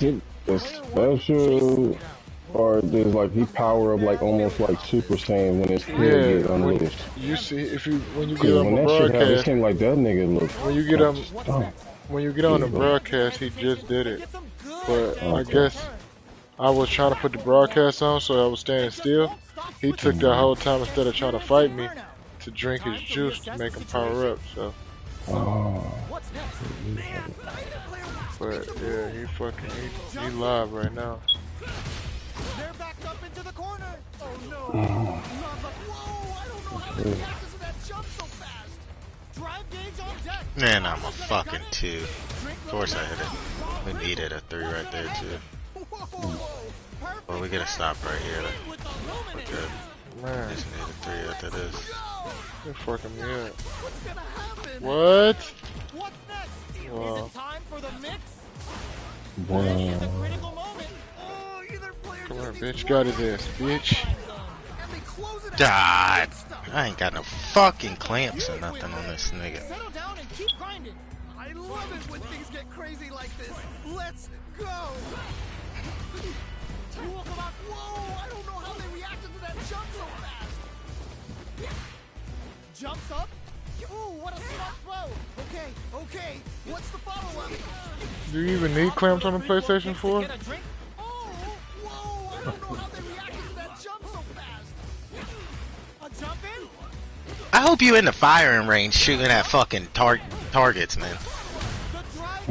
it a special, or there's like he power up like almost like Super Saiyan when his head Yeah, get when unleashed? you see when you get Cause on when the that shit happened, it broadcast, seemed like that nigga looked when you get like on stunk. when you get on Yeah, the bro. broadcast, he just did it. But I Okay. guess I was trying to put the broadcast on, so I was standing still. He took that Mm-hmm. whole time instead of trying to fight me to drink his juice to make him power up. So, Oh. but yeah, he live right now. They're backed up into the corner. Oh no. Oh. Whoa, I don't know how they reacted to that jump so fast. Drive gauge on deck. Man, I'm a fucking 2. Of course I hit it. We needed a 3 right there too. Well, we gotta stop right here. We're good. Man, Just need a 3 after this. you're fucking me up. What's gonna happen? What? What's next? Wow. Is it time for the mix? Wow. This is a critical moment. Oh, either player Come just here, needs bitch. to Got run his ass, bitch. and they close it out. God, I ain't got no fucking clamps or nothing on this nigga. Settle down and keep grinding. I love it when things get crazy like this. Let's go. You will come out. Whoa, I don't know how they reacted to that jump so fast. Jumps up. Ooh, what a smart throw. Okay. What's the follow-up? Do you even need clamps on the PlayStation 4? Get a drink. Oh, whoa, I don't know how they reacted to that jump so fast. A jump in? I hope you in the firing range shooting at fucking targets, man. The drive.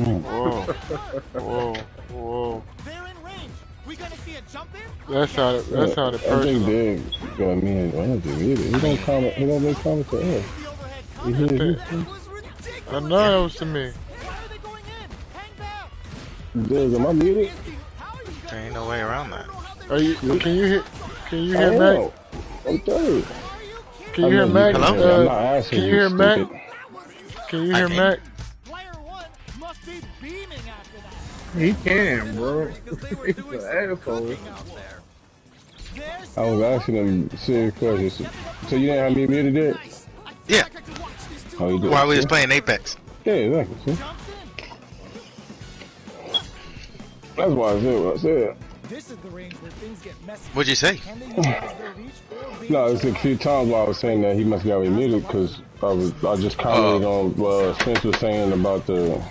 Whoa. Whoa. They're in range. We gonna see a jump in? That sounded I think personal. Dig got me and Andrew either. He don't comment. He don't make comments to us. The overhead He cover. hit it. That was ridiculous. I know it was to me. Why are they going in? Hang back. Dig, am I muted? How are you guys? There ain't no way around that. Are you? Can you hear? Can you I hear Mac? am. I'm third. Can you hear Mac? Hello? I'm not asking Can you hear Mac? stupid. Can you I hear can. Mac? Player one must be beaming after that. He can, bro. He's an asshole. There's I was asking him serious questions. So you didn't have me muted it? Yeah, Oh, you did. while we was playing Apex. Yeah, exactly. See? jumps in. That's why I said what I said. This is the range where things get messy. What'd you say? Can they utilize their reach or be No, it's a few times where I was saying that he must got me muted because I just commented on what Spence was saying about the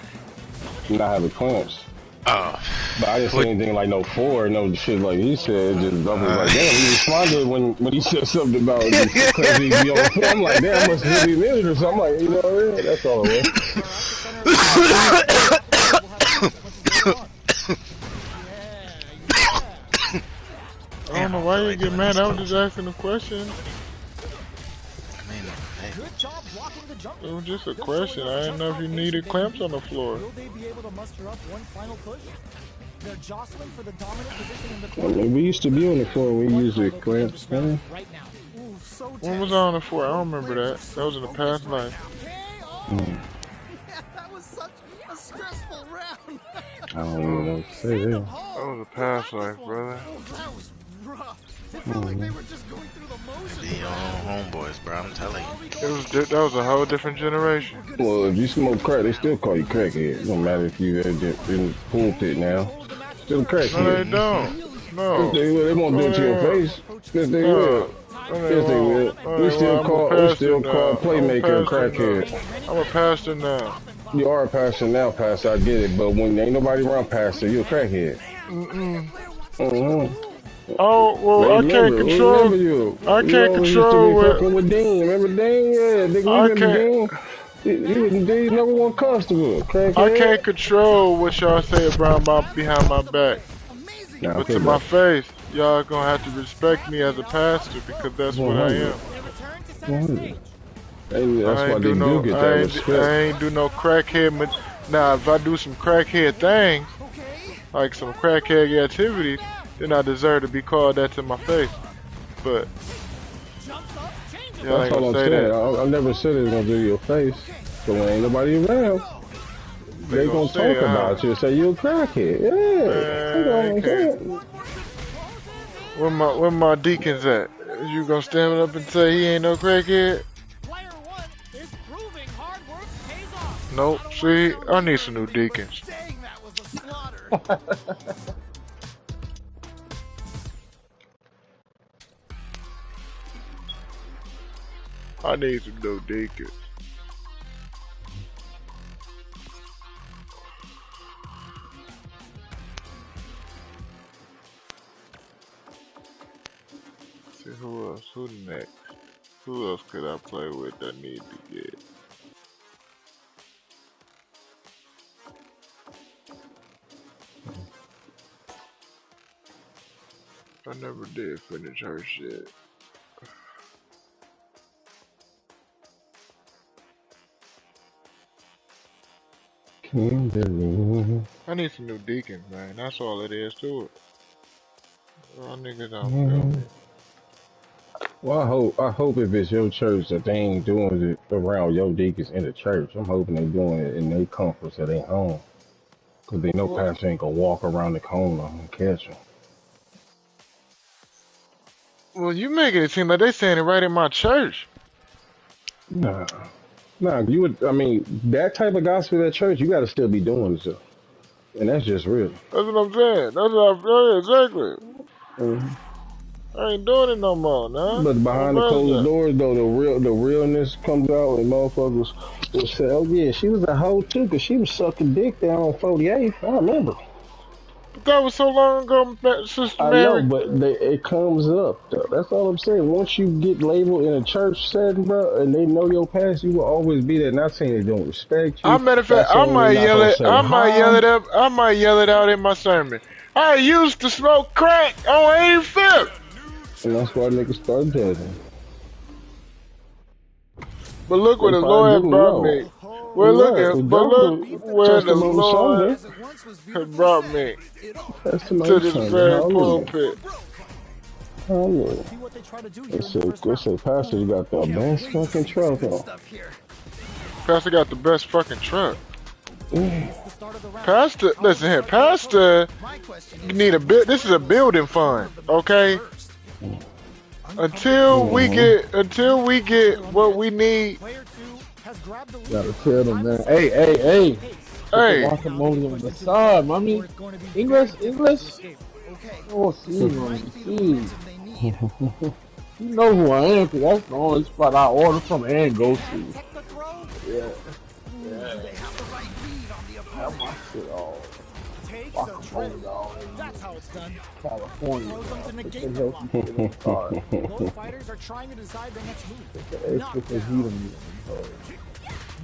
not having clamps. Oh, But I didn't say What- anything like no 4, no shit like he said. Just I was like, damn, he responded when he said something about because he be on the floor. I'm like, damn, must have been muted or something. I'm like, you know what I mean? That's all it was. I don't know why you get mad. I was just asking a question. I mean, hey, Good job blocking the jump. It was just a question. I didn't know if you needed clamps on the floor. Will they be able to muster up one final push? They're jostling for the dominant position in the I corner. mean, we used to be on the floor. We used the clamps, man. Right now. Ooh, so When was I on the floor? I don't remember that. That was in the past life. That was such a stressful round. I don't even know what to say there. That was a past life, brother. That was rough. It felt like they were just going through the motions. be your own homeboys, bro. I'm telling you. That was a whole different generation. Well, if you smoke crack, they still call you crackhead. It don't matter if you in the pulpit now. Still No, they crackhead. don't. No. Yes, they will. They won't do it to your face. Yes, they will. Yes, they will. We still call playmaker a crackhead. I'm a pastor now. You are a pastor now, pastor. I get it. But when ain't nobody around pastor, you a crackhead. Oh, well, I can't Remember control. you. I You can't always control used to be what. fucking with Dean. Remember Dean? Yeah, nigga, I we remember Dean. can't. You was Dean's number one customer. Crackhead. I can't control what y'all say about behind my back. Nah, But okay, to bro. my face, y'all gonna have to respect me as a pastor because that's what I am. Hey, that's I why ain't they do no. do get I that ain't, respect. I ain't do no crackhead. Now, if I do some crackhead things, like some crackhead activities, then I deserve to be called that to my face. But y'all That's ain't all gonna I'm say saying. that. I never said it was gonna do your face. But when ain't nobody around, they gonna gonna say, talk about you and say you a crackhead. Yeah. That's all I'm saying. Where my deacons at? You gonna stand up and say he ain't no crackhead? Player one is proving hard work pays off. Nope. See, I need some new deacons. Dang, that was a slaughter. I need some new deacons. See who else? Who next? Who else could I play with that need to get? I never did finish her shit. Kimberly. I need some new deacons, man. That's all it is to it. Y'all niggas don't feel me. Well, I hope if it's your church that they ain't doing it around your deacons in the church. I'm hoping they doing it in their comforts at their home. Cause they know Well, pastor ain't gonna walk around the corner and catch them. well, you making it seem like they saying it right in my church. Nah. Nah, you would, I mean, that type of gospel at church, you gotta still be doing stuff. And that's just real. That's what I'm saying. That's what I'm saying. Exactly. Mhm. I ain't doing it no more, nah. But I'm behind the closed president. doors, though, the realness comes out, and motherfuckers will say, "Oh yeah, she was a hoe too, 'cause she was sucking dick down on 48th." I remember. But that was so long ago, Sister I know, Mary. but it comes up, though. That's all I'm saying. Once you get labeled in a church setting, bro, and they know your past, you will always be there. Not saying they don't respect I you. matter of fact, Not saying they're not gonna say I might yell hi. it up. I might yell it out in my sermon. I used to smoke crack on 85th. And that's why niggas start judging. But look where They the probably Lord didn't brought know. me. Well, look Right, at, but look exactly. where the Testimony Lord Sunday. As it once was had beautifully brought said, me it all to Testimony this Sunday. very Hallelujah. pulpit. Hallelujah. see what they try to do They here in the said, first they round. said, Pastor, you got the Can't best wait to fucking see this truck good on. stuff here. Pastor got the best fucking truck. It's the start of the round. Pastor, listen here, Pastor My question you is, need a bit. This is a building fund, okay? first, Until we Mm-hmm. get what we need. player two has grabbed the Gotta lead. tell them, man. Hey. Put the Hey, guacamole on the side, mommy. English, English. Okay, Oh, this see, mommy, might be the see. momentum they need. You know who I am, 'cause that's the only spot I order from and Can go Cat to. tech the throw? Yeah, Do they have the right read on the have opponent? my shit all Take the guacamole, dribble. dog. That's how it's done. California, Throws them to dog. Put negate the the block. healthy shit on the card. Both fighters are trying to decide their next move. Put the extra fajita Knockdown. meat on the card.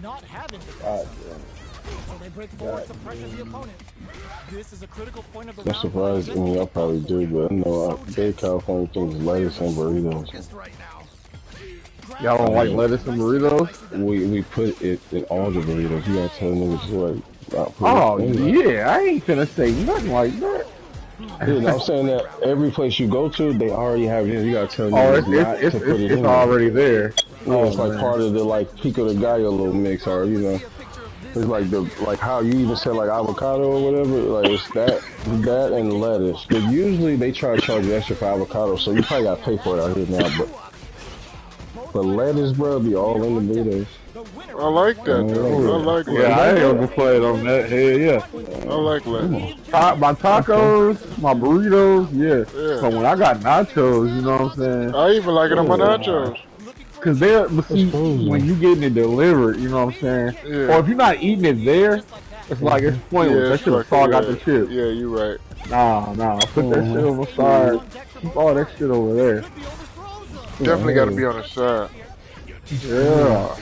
Not having the God best. damn it. So they break forward to pressure the opponent. This is a critical point of the I'm round. Where surprised, I mean, I probably do, but I know big California things is lettuce and burritos. right now. Y'all I don't like mean, lettuce and burritos? we put it in all the burritos. You gotta tell niggas to like not put it Oh, in there. yeah. I ain't finna say nothing like that. Yeah, no, I'm saying that every place you go to, they already have it in. You gotta tell Oh, niggas not to put it it's in there. already there. Yeah, Oh, it's like man. part of the like pico de gallo little mix, or you know, it's like the like how you even said like avocado or whatever. Like it's that and lettuce. But usually they try to charge you extra for avocado, so you probably gotta pay for it out here now. But lettuce, bro, be all in the burritos. I like that though. I Oh, like yeah, lettuce. I ain't ever played on that. Hell yeah. I like lettuce. My Okay. tacos, my burritos, yeah. Yeah. But when I got nachos, you know what I'm saying? I even like it on my Yeah, nachos. Cause they're, but that's see, when crazy. you getting it delivered, you know what I'm saying? Or Yeah. if you're not eating it there, it's like, it's pointless. Yeah, That it's should have fucking all got the yeah. chips. Yeah, you right. Nah, put that shit on the side. Keep all that shit over there. Definitely got to Yeah, be on the side. Yeah.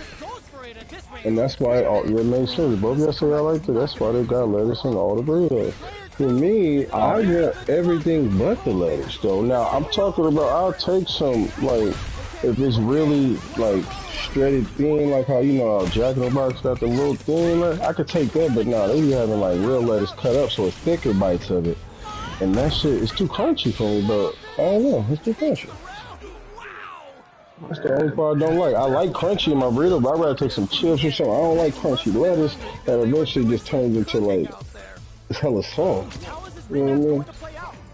and that's why it makes sense. Both of y'all say I like it. That's why they got lettuce in all the burritos. For me, Oh, I want everything but the lettuce though. Now I'm talking about I'll take some like if it's really like shredded thin, like how you know how Jack in the Box got the little thin lettuce, I could take that, but nah, they be having like real lettuce cut up so it's thicker bites of it. And that shit is too crunchy for me, but I don't know, it's too crunchy. That's the only man. part I don't like. I like crunchy in my burrito, but I'd rather take some chips or something. I don't like crunchy lettuce that eventually just turns into like it's hella soft. You know what I mean?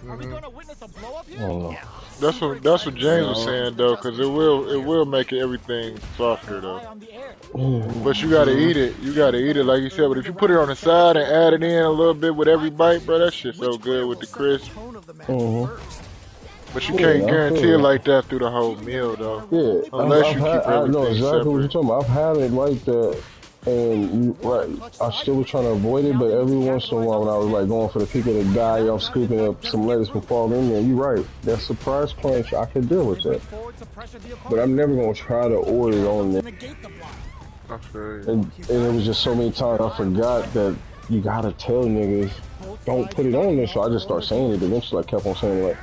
Are we gonna witness a blow up I here? don't know. That's what James was saying though, because it will make everything softer though. On the air. But you gotta eat it. You gotta eat it like you said. But if you put it on the side and add it in a little bit with every bite, bro, that shit's so good with the crisp. Tone of the match Mm-hmm. first. But you Yeah, can't I guarantee feel it that. like that through the whole meal though. Yeah, Unless I've you had, keep I know everything exactly what you're separate. talking about. I've had it like that, and right, I still was trying to avoid it, but every once in a while when I was like going for the pico to die off scooping up some lettuce from falling in there, you're right. That surprise punch, I could deal with that. But I'm never gonna try to order it on there. I feel you. And it was just so many times I forgot that you gotta tell niggas don't put it on there. So I just start saying it. Eventually, I kept on saying like,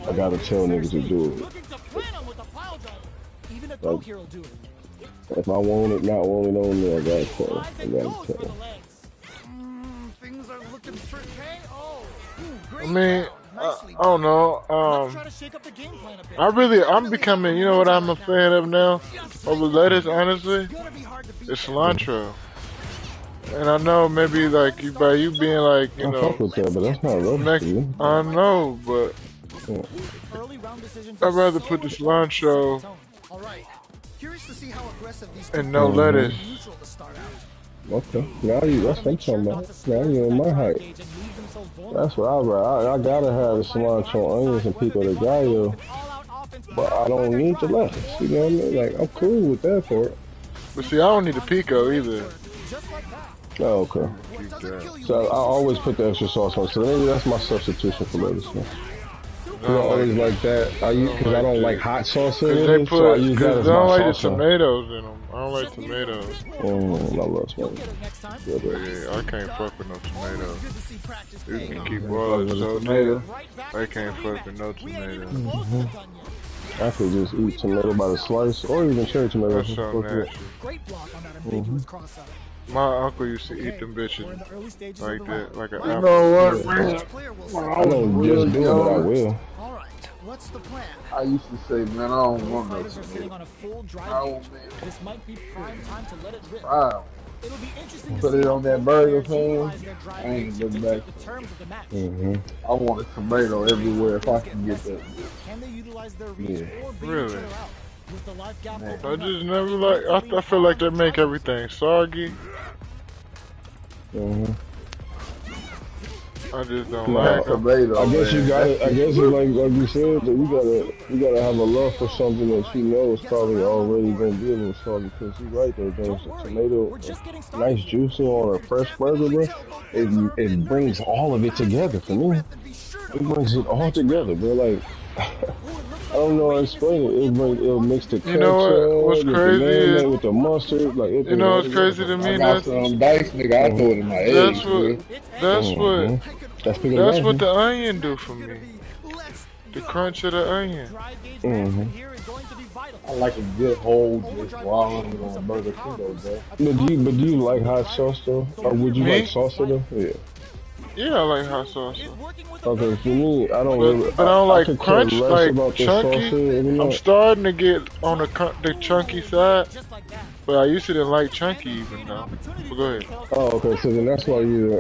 I gotta tell niggas to do it. Like, if I want it, not want it on there, I gotta tell. I gotta tell. Things are looking for KO. I mean, I don't know. I'm becoming. You know what I'm a fan of now? Over lettuce, honestly, it's cilantro. And I know maybe like you by you being like I fuck with that, but that's not lettuce to me. I know, but I'd rather put the cilantro and no lettuce. Okay, now that's what I'm talking about. Now you're in my height. That's what I gotta have the cilantro, onions, and pico de gallo, but I don't need the lettuce. You know what I mean? Like, I'm cool with that part. But see, I don't need the pico either. Oh, okay. So I always put the extra sauce on. So maybe that's my substitution for lettuce. I always like that. Because I don't like hot sauce in it, so I use that as I don't my like the sauce. tomatoes in them. I don't like tomatoes. I love tomatoes. Yeah, I can't fuck with no tomatoes. You can keep all the tomato. I can't fuck with no tomatoes. I could just eat tomato by the slice, or even cherry tomatoes. That's so nasty. My uncle used to eat them bitches like that, like an apple. You know what, man? I don't just do it, but I will. What's the plan? I used to say, man, I don't want no tomato. This might be prime time to let it rip. Wow. It'll be interesting to Put see it how on that burger pan. I ain't looking back. the terms of the match. I want a tomato everywhere if I can get that. Can they utilize their reach or beat Really? each other out? With the life gap I just never like. I feel like they make everything soggy. I just don't like them. Tomato, I guess you man. gotta. I guess it's like you said, that you gotta have a love for something that you know is probably already gonna be a little soggy. Because you're right there, James. The tomato, nice juicy on a fresh burger, bro. It brings all of it together for me. It brings it all together, bro. Like. I don't know how to explain it. It'll mix the ketchup, You know what's crazy is, with the mustard. Like, you know what's crazy to me? I got some dice, nigga. I throw it in my eggs. That's what the onion do for me. The crunch of the onion. I like a good whole just raw onion on a burger too, though, bro. But do you like hot sauce though? Or would you like salsa though? Yeah. Yeah, I like hot sauce. Okay, for me, I don't really. But I don't like could crunch, care less like about the chunky. salsa, I'm starting to get on the chunky side, but I used to didn't like chunky even though. But go ahead. Oh, okay. So then that's why you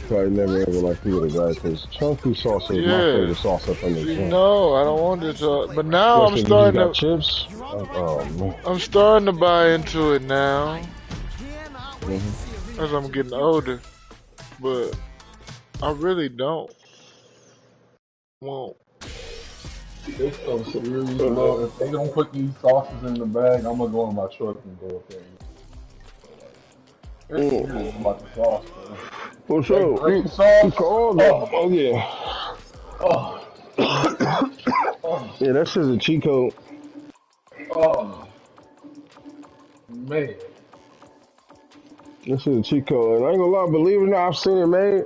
probably never ever like to get a guy because chunky salsa is my favorite salsa from the joint. No, I don't want this. But now I'm starting to. Chips. Oh man. I'm starting to buy into it now. As I'm getting older, but I really don't want. This so serious, bro. If they don't put these sauces in the bag, I'm gonna go in my truck and go up there. It's serious about the sauce, bro. For sure. Green sauce. Oh yeah. Oh. Yeah, that's just a cheat code. Oh. Man. This is a cheat code, and I ain't gonna lie, believe it or not, I've seen it made.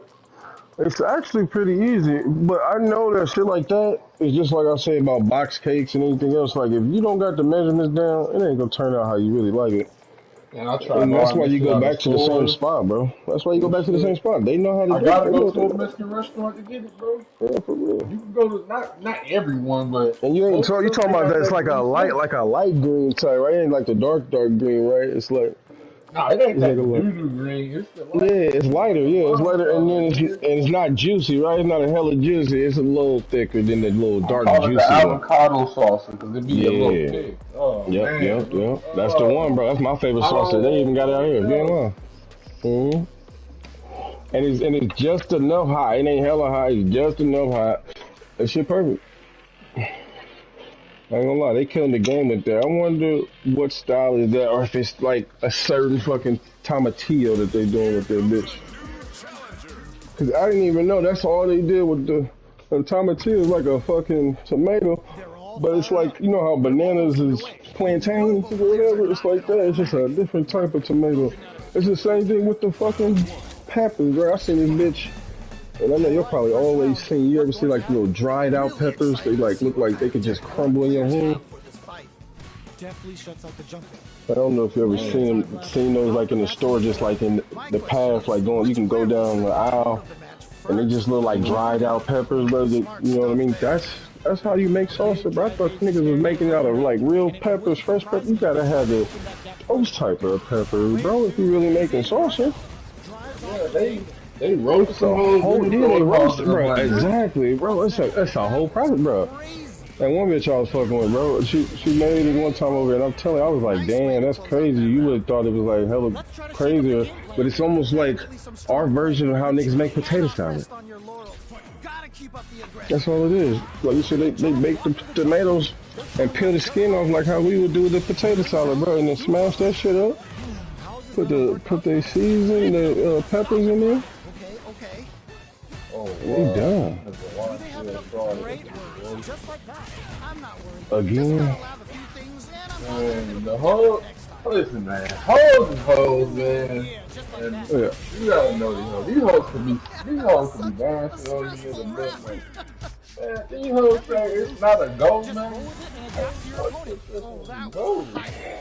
It's actually pretty easy, but I know that shit like that is just like I say about box cakes and anything else. Like, if you don't got the measurements down, it ain't gonna turn out how you really like it. And I try. And that's why you go back to the same spot, bro. That's why you go back to the same spot. They know how to do it. I gotta go to a Mexican restaurant to get it, bro. Yeah, for real. You can go to not everyone, but and you ain't talking about that. It's like a light green type, right? It ain't like the dark green, right? It's like Nah, it ain't It's like that a little. doo-doo green. It's the Yeah, like, it's lighter. Yeah, it's lighter, and then nigga. it's not juicy, right? It's not a hella juicy. It's a little thicker than the little I dark call it the juicy one. avocado salsa because it be a little Yeah. thick. Oh Yep, man. yep, yep. That's the one, bro. That's my favorite sauce. They even got it out here. Get Oh, on. Mm-hmm. And it's just enough hot. It ain't hella hot. It's just enough hot. That shit perfect. I ain't gonna lie, they killing the game with that. I wonder what style is that, or if it's like a certain fucking tomatillo that they doing with their bitch. Cause I didn't even know that's all they did with the tomatillo is like a fucking tomato, but it's like you know how bananas is plantains or whatever. It's like that. It's just a different type of tomato. It's the same thing with the fucking peppers, bro. I seen this bitch. And I know you'll probably always seen. You ever see like little dried out peppers? They like look like they could just crumble in your hand. Definitely shuts out the jumper. I don't know if you ever seen those like in the store, just like in the path, like going. You can go down the aisle, and they just look like dried out peppers, bro. You know what I mean? That's how you make salsa, bro. I thought niggas was making it out of like real peppers, fresh peppers. You gotta have those type of peppers, bro. If you really making salsa. yeah, they roast some Whole hoes. yeah, they roast it, bro. Exactly, bro. It's a whole process, bro. And one bitch I was fucking with, bro, she made it one time over here, and I'm telling you, I was like, damn, that's crazy. You would have thought it was like hella crazier, but it's almost like our version of how niggas make potato salad. That's all it is. Like you said, they bake the tomatoes and peel the skin off like how we would do the potato salad, bro, and then smash that shit up. Put the seasoning, the peppers in there. Oh, We done. Just like that. I'm not worried. Again. Man, the whole listen, man. Hoes is hoes, man. And Yeah. you gotta know these hoes. These hoes could be dancing on you in the middle. Man, these hoes say it's not a go, man. Go.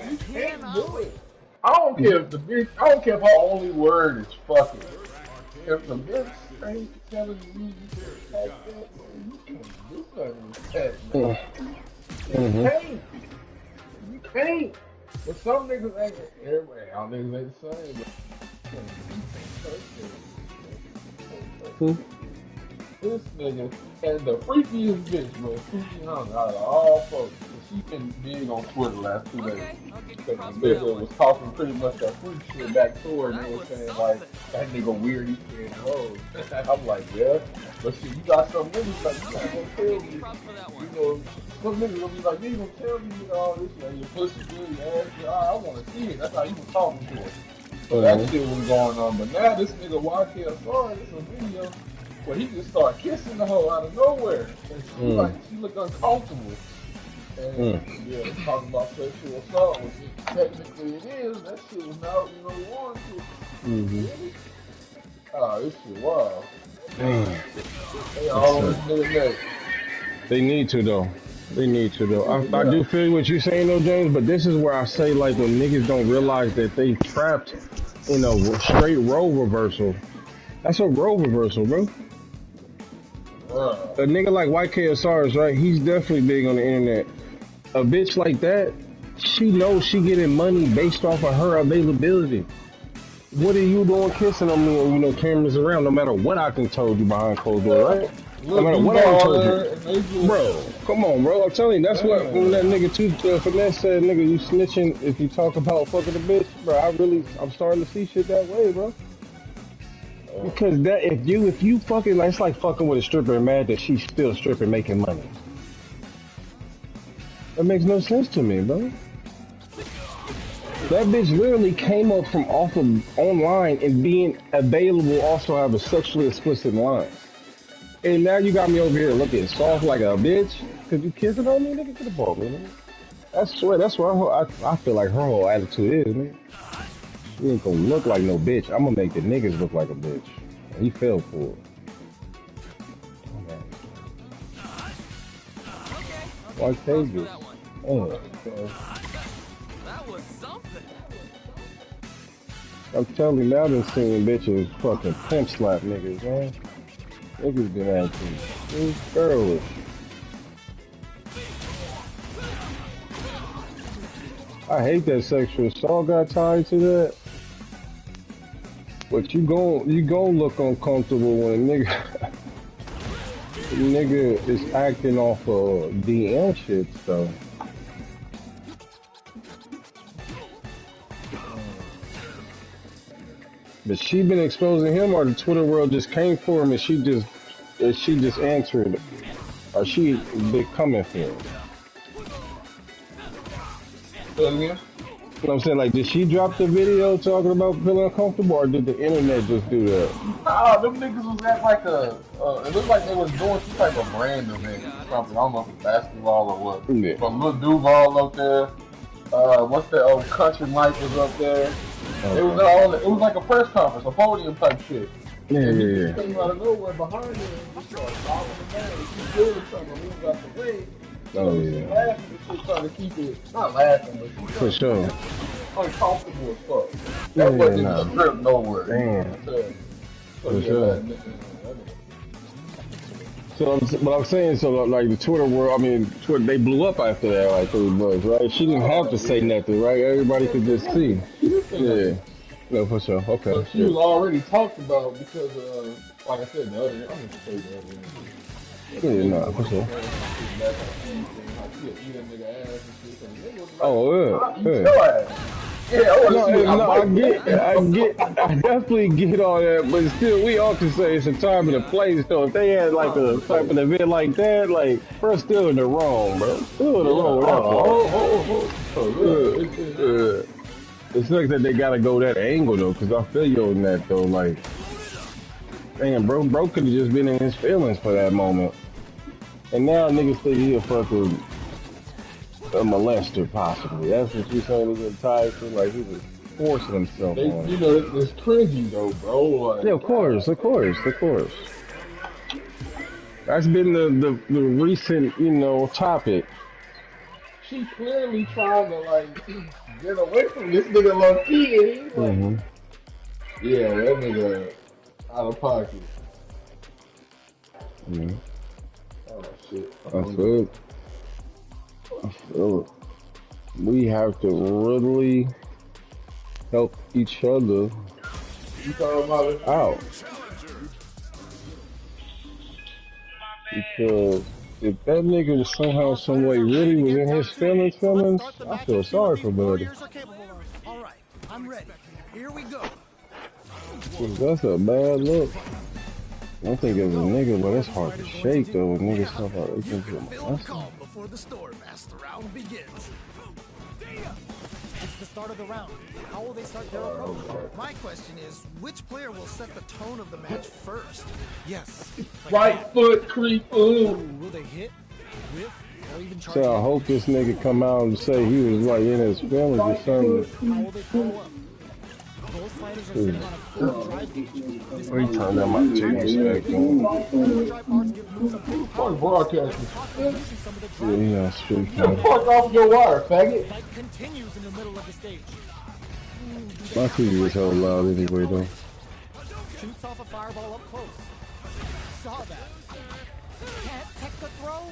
You can't do it. I don't care if the bitch. I don't care if her only word is fucking. If the bitch ain't telling you you can fuck that, you can't do nothing with that, man. You can't. You can't. But some niggas ain't. Everybody, all niggas ain't the same. But this nigga and the freakiest bitch, man, Freaky Hunter, out of all folks. She been big on Twitter last 2 days. Because the nigga was talking pretty much that freak shit back to her, and they were saying, like, that nigga weird, he can't hold. I'm like, yeah. But see, you got some niggas like, you not gonna tell me, you know, some niggas gonna be like, you gonna tell me, you know, all this, you know, your pussy good, your ass good, I wanna see it. That's how you was talking to her. So that shit was going on. But now this nigga YK, this is a video where he just started kissing the hoe out of nowhere. And she like, she looked uncomfortable. And yeah, talking about sexual assault, which technically it is. That shit was not, you know, warranted. Really? Oh, this shit wild. Damn. They all on this nigga neck. They need to though. They need to though. I do feel what you're saying though, James. But this is where I say like when niggas don't realize that they trapped in a straight role reversal. That's a role reversal, bro. A nigga like YKSR's right. He's definitely big on the internet. A bitch like that, she knows she getting money based off of her availability. What are you doing kissing on me when you know cameras around? No matter what I can told you behind closed door, right? No matter what I told you, bro. Come on, bro. I'm telling you, that's what when that nigga finesse said, nigga, you snitching if you talk about fucking a bitch, bro. I'm starting to see shit that way, bro. Because that if you fucking like, it's like fucking with a stripper and mad that she's still stripping making money. That makes no sense to me, bro. That bitch literally came up from off of online and being available also have a sexually explicit line. And now you got me over here looking soft like a bitch. Cause you kissing on me, nigga, get the ball, man. That's what I feel like her whole attitude is, man. She ain't gonna look like no bitch. I'm gonna make the niggas look like a bitch. And he fell for it. Why cages? Oh, okay. That was something. I'm telling you, now I've been seeing bitches fucking pimp slap niggas, man. Niggas been acting girlish. I hate that sexual assault got tied to that. But you gon' look uncomfortable when a nigga is acting off of DM shit, so. But she been exposing him, or the Twitter world just came for him, and she just answered, or she been coming for him. Yeah. You know what I'm saying? Like, did she drop the video talking about feeling uncomfortable, or did the internet just do that? Nah, them niggas was at like it looked like they was doing some type of brand event or something. I don't know if it's basketball or what. Yeah. But Lil Duval up there. What's that old Country Mike was up there. Okay. It was like a press conference, a podium type shit. Yeah, and yeah, he yeah. just came out of nowhere behind him and just started following the man. He doing something, move out the way. Oh, She yeah. laughing and shit, trying to keep it, not laughing, but she For sure. uncomfortable as fuck. Yeah, That wasn't nah. a trip nowhere. Damn. So For yeah, sure. So what I'm saying, so like the Twitter world, I mean, Twitter, they blew up after that, like 3 months, right? She didn't have to say nothing, right? Everybody could just see. Yeah. No, for sure. Okay. So she was already talked about because, like I said, the other, I'm going to say the other Yeah, no, for sure. Oh, yeah. I definitely get all that, but still, we all can say it's a time and a place. So if they had like a type of event like that, like, bro, still in the wrong, bro. Still in the wrong with that. Yeah. It sucks that they gotta go that angle though, cause I feel you on that though. Like, damn, bro could have just been in his feelings for that moment, and now niggas think he a fucking a molester, possibly. That's what you saying. He's getting tied to, like he was forcing himself on. You know, it's cringy though, bro. Like, yeah, of course. That's been the recent, topic. She clearly trying to like get away from this nigga low key, and he's like, yeah, that nigga out of pocket. Mm-hmm. Oh shit. I feel it. We have to really help each other You talking about it? out. Because if that nigga somehow, some way really was in his feelings, I feel sorry for Buddy. All right, I'm ready. Here we go. That's a bad look. I think as a nigga, but it's hard to shake though. When niggas talk about it, can Calm before the storm as the round begins. It's the start of the round. How will they start their approach? My question is, which player will set the tone of the match first? Yes. Right foot creep. Will they hit, whiff, or even charge? So I hope this nigga come out and say he was like in his feelings or something. How will they follow up? Both fighters are sitting on a full drive gauge. What are you talking about? My team respect, man. Drive bars give moves a big Fuck broadcasting. Yeah, street Get the fuck off your wire, faggot. Fight continues in the middle of the stage. My TV was hella loud anyway, though. Shoots off a fireball up close. Saw that. Can't take the throw.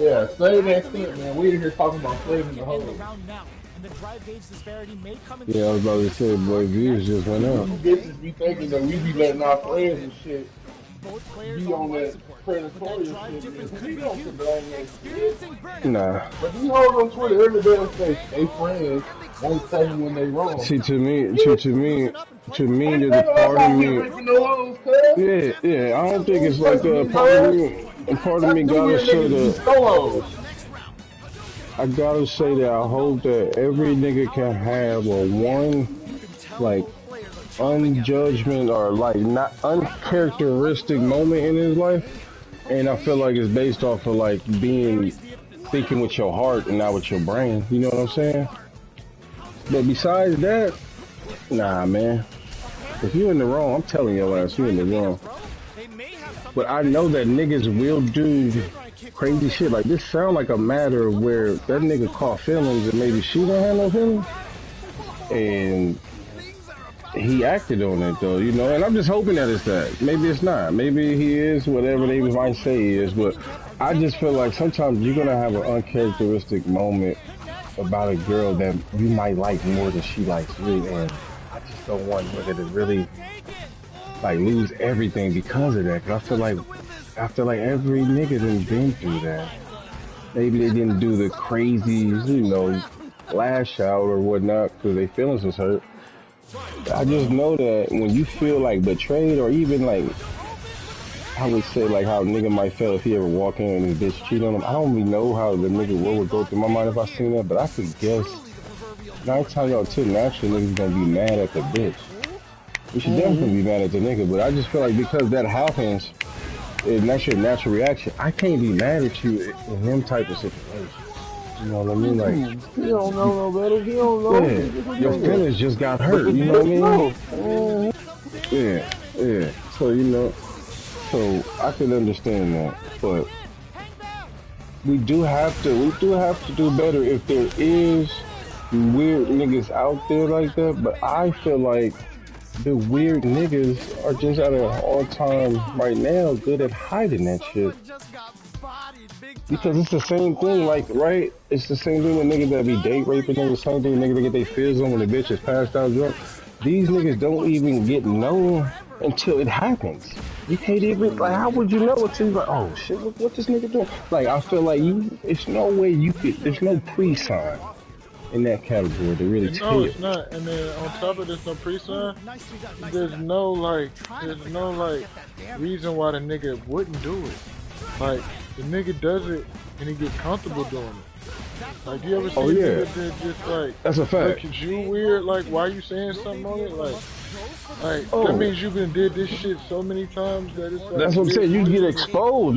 Yeah, save that shit, man. We in here talking about saving the In the whole. round now, and the drive gauge disparity may come in. Yeah, I was about to say, boy, views just went up. You bitches be thinking that we be letting our friends and shit Both players be on that support. predatory That drive shit. difference Man. could We be don't huge. condone that shit. Experiencing burnout. Nah. But these hoes on Twitter every day and say they friends won't tell you when they wrong. See, to me, there's a part of me. Yeah, I don't think it's like a part of me gotta say that. I gotta say that I hope that every nigga can have a one, like, unjudgment or like not uncharacteristic moment in his life, and I feel like it's based off of like thinking with your heart and not with your brain. You know what I'm saying? But besides that, nah, man. If you in the wrong, I'm telling your ass you in the wrong. But I know that niggas will do crazy shit. Like this sound like a matter of where that nigga caught feelings and maybe she don't have no feelings, and he acted on it though, and I'm just hoping that it's that. Maybe it's not. Maybe he is whatever they might say he is, but I just feel like sometimes you're gonna have an uncharacteristic moment about a girl that you might like more than she likes you, and I just don't want nigga to really like lose everything because of that. Cause I feel like every nigga done been through that. Maybe they didn't do the crazy, lash out or whatnot because their feelings was hurt. I just know that when you feel like betrayed or even like, I would say like how a nigga might feel if he ever walk in and his bitch cheat on him. I don't really know how the nigga what would go through my mind if I seen that, but I could guess 9 times out of 10 naturally niggas gonna be mad at the bitch. You should definitely be mad at the nigga, but I just feel like because that happens, and that's your natural reaction, I can't be mad at you in them type of situations. You know what I mean? Like, he don't know no better. He don't know. yeah, your feelings just got hurt. You know what I mean? Yeah. So so I can understand that, but we do have to do better if there is weird niggas out there like that. But I feel like the weird niggas are just at an all-time right now good at hiding that shit. Because it's the same thing, like, right? It's the same thing with niggas that be date raping niggas, the same thing with niggas that get their feels on when the bitch is passed out drunk. These niggas don't even get known until it happens. You can't even, like, how would you know until you're like, oh shit, what this nigga doing? Like, I feel like it's no way you could, there's no pre-sign in that category to really tell. No, it's not. And then on top of this, no pre-sign, there's no reason why the nigga wouldn't do it. Like, the nigga does it and he get comfortable doing it. Like, you ever see a nigga that just like, that's a fact. Look at you weird, like, why you saying something on it? Like that means you been did this shit so many times that it's like, that's what I'm saying. You get exposed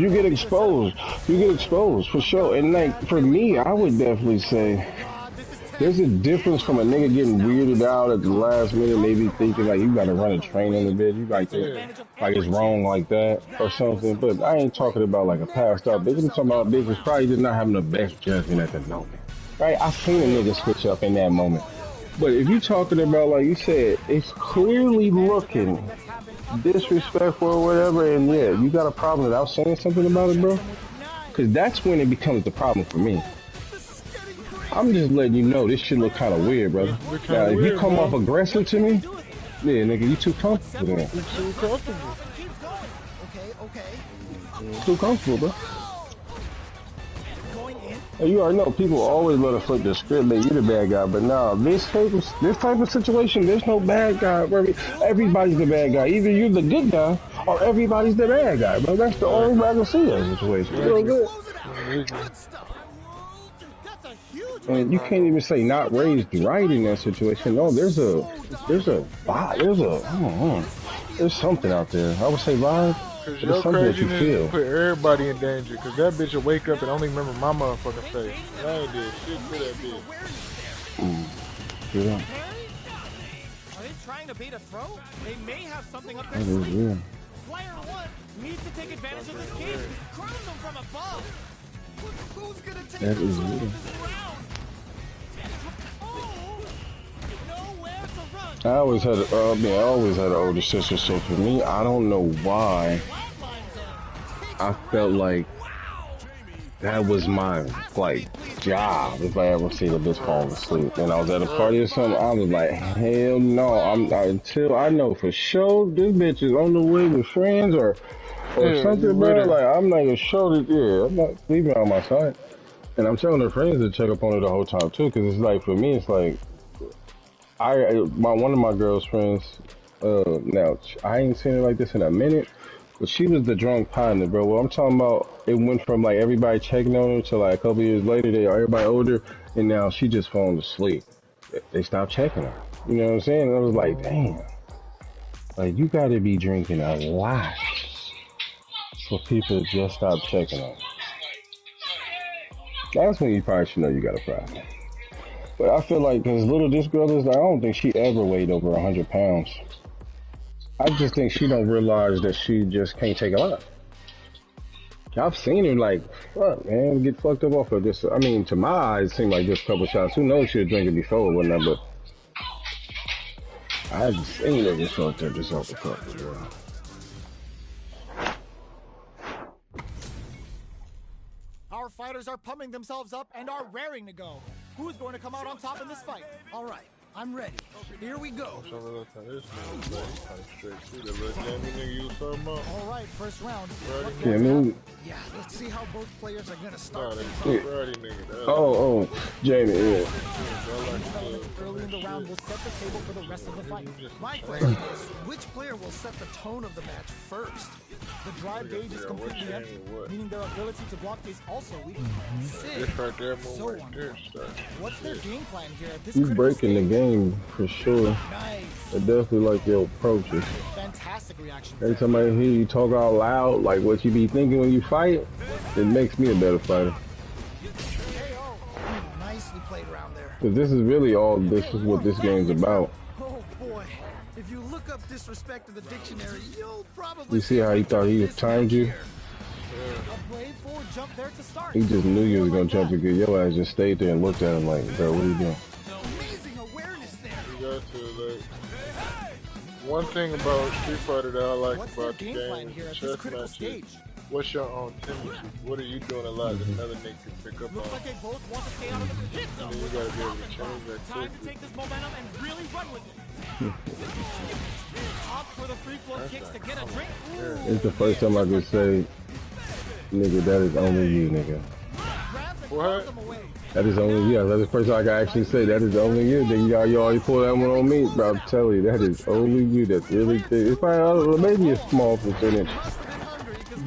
for sure. And like, for me, I would definitely say there's a difference from a nigga getting weirded out at the last minute, maybe thinking like you gotta run a train on the bed, you like like it's wrong like that or something. But I ain't talking about like a passed out bitch. I'm talking about a bitch who's probably just not having the best judgment at the moment. Right? I seen a nigga switch up in that moment. But if you talking about, like you said, it's clearly looking disrespectful or whatever, and yeah, you got a problem without saying something about it, bro. Because that's when it becomes the problem for me. I'm just letting you know this shit look kind of weird, brother. Now, if you come off aggressive to me, yeah, nigga, you too comfortable then. You're too comfortable. Too comfortable, bro. And you already know people always let us flip the script that you the bad guy, but nah, this type of situation, there's no bad guy. Everybody's the bad guy. Either you're the good guy or everybody's the bad guy, bro. That's the only way I can see that situation. You know good? And you can't even say not raised right in that situation. No, there's something out there. I would say vibe. Cause your craziness put everybody in danger. Cause that bitch will wake up and only remember my motherfucking face. I ain't did shit to that bitch. Yeah. Are they trying to bait a throw? They may have something up their sleeve. Yeah. Player one needs to take advantage of this cage. Crown them from above. Who's gonna take that is real. I always had an older sister, so for me, I don't know why I felt like that was my job if I ever see the bitch fall asleep. And I was at a party or something, I was like, hell no, until I know for sure this bitch is on the way with friends or something, bro. Like, I'm not gonna show that, I'm not leaving on my side. And I'm telling her friends to check up on her the whole time too, because it's like, for me, it's like, one of my girl's friends, now, I ain't seen her like this in a minute, but she was the drunk partner, bro. What I'm talking about, it went from like everybody checking on her to like a couple years later, everybody older, and now she just falling asleep. They stopped checking her. You know what I'm saying? And I was like, damn. Like, you gotta be drinking a lot for people to just stop checking on. That's when you probably should know you got a problem. But I feel like, because this girl is, I don't think she ever weighed over 100 pounds. I just think she don't realize that she just can't take a lot. I've seen her like, fuck, man, get fucked up off of this. I mean, to my eyes, it seemed like just a couple shots. Who knows she was drinking before or whatnot, but I just seen her just fucked up just off the cup, bro. Our fighters are pumping themselves up and are raring to go. Who's going to come out on top in this fight? All right, I'm ready. Here we go. Some of how this nigga play. He's kind of straight. See the little Jamie nigga you was talking about? All right, first round. Yeah, man. Yeah, let's see how both players are gonna start. Nah, that's Friday nigga. Oh, Jamie, yeah. Early in the round will set the table for the rest of the fight. My question is, which player will set the tone of the match first? The drive gauge is completely empty, meaning their ability to block is also weak. This right there, move right there. What's their game plan here at this He's breaking the game for sure. Nice. I definitely like your approaches. Fantastic reaction. Every time I hear you talk out loud, like what you be thinking when you fight, it makes me a better fighter. Nicely played around there. Cause this is really all. This is what this game's about. Oh boy. If you look up disrespect in the dictionary, you'll probably You see how he thought he timed you? a brave forward jump there to start. He just knew you was gonna jump to get your ass. Just stayed there and looked at him like, bro, what are you doing? Amazing awareness there. You got to, like, one thing about Street Fighter that I like about the game is chess matches. What's your own tendency? What are you doing a lot that another nigga can pick up on? Looks like they both want to stay out of the hit zone. And then you gotta be able to change that Time to quickly. take this momentum and really run with it. Opt for the free flow kicks to get a drink. It's the first time I could say, nigga, that is only you, nigga. What? That is only you. That's the first time I can actually say that is only you. Nigga, you always pull that one on me, bro. I'm telling you, that is only you. That's really thick. It's probably maybe a small percentage,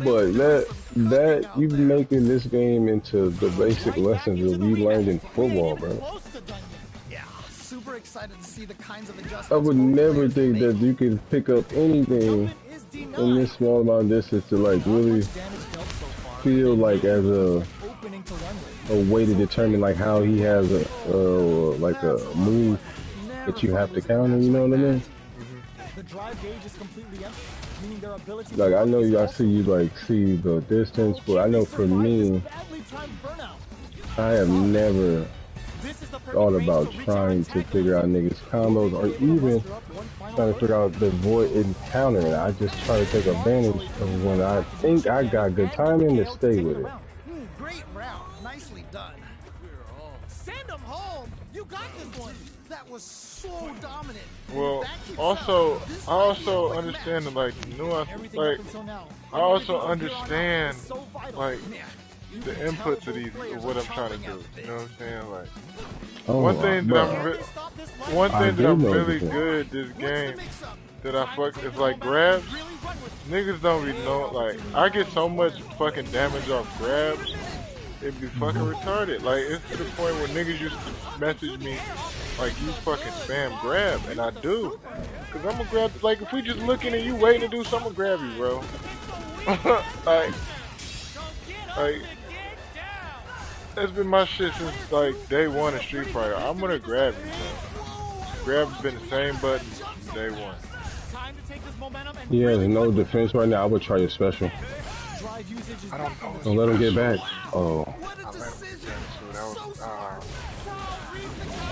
but that you making this game into the basic lessons that we learned in football, bro. Super excited to see the kinds of adjustments. I would never think that you could pick up anything in this small amount of distance to like really feel like as a way to determine like how he has a like a move that you have to counter. You know what I mean? The drive gauge is completely empty, meaning their ability. Like I know I see you like see the distance, but I know for me, I have never thought about trying to figure out niggas combos or even trying to figure out the void and counter it. I just try to take advantage of when I think I got good timing to stay with it. Great round, nicely done. Send him home. You got this one. That was so dominant. Well, also, I also understand the like nuance. Like, I also understand like the inputs of these, of what I'm trying to do. You know what I'm saying? Like, one thing that I'm really good at this game that I fuck is like grabs. Niggas don't even know. Like, I get so much fucking damage off grabs. It'd be fucking retarded. Like, it's to the point where niggas used to message me like, you fucking spam grab, and I do. Cause I'm gonna grab, like, if we just looking at you waiting to do something, I'm gonna grab you, bro. like, that's been my shit since like day one of Street Fighter. I'm gonna grab you, bro. Grab's been the same button from day one. He has no defense right now. I would try your special. I don't know. Don't let him get back. Oh.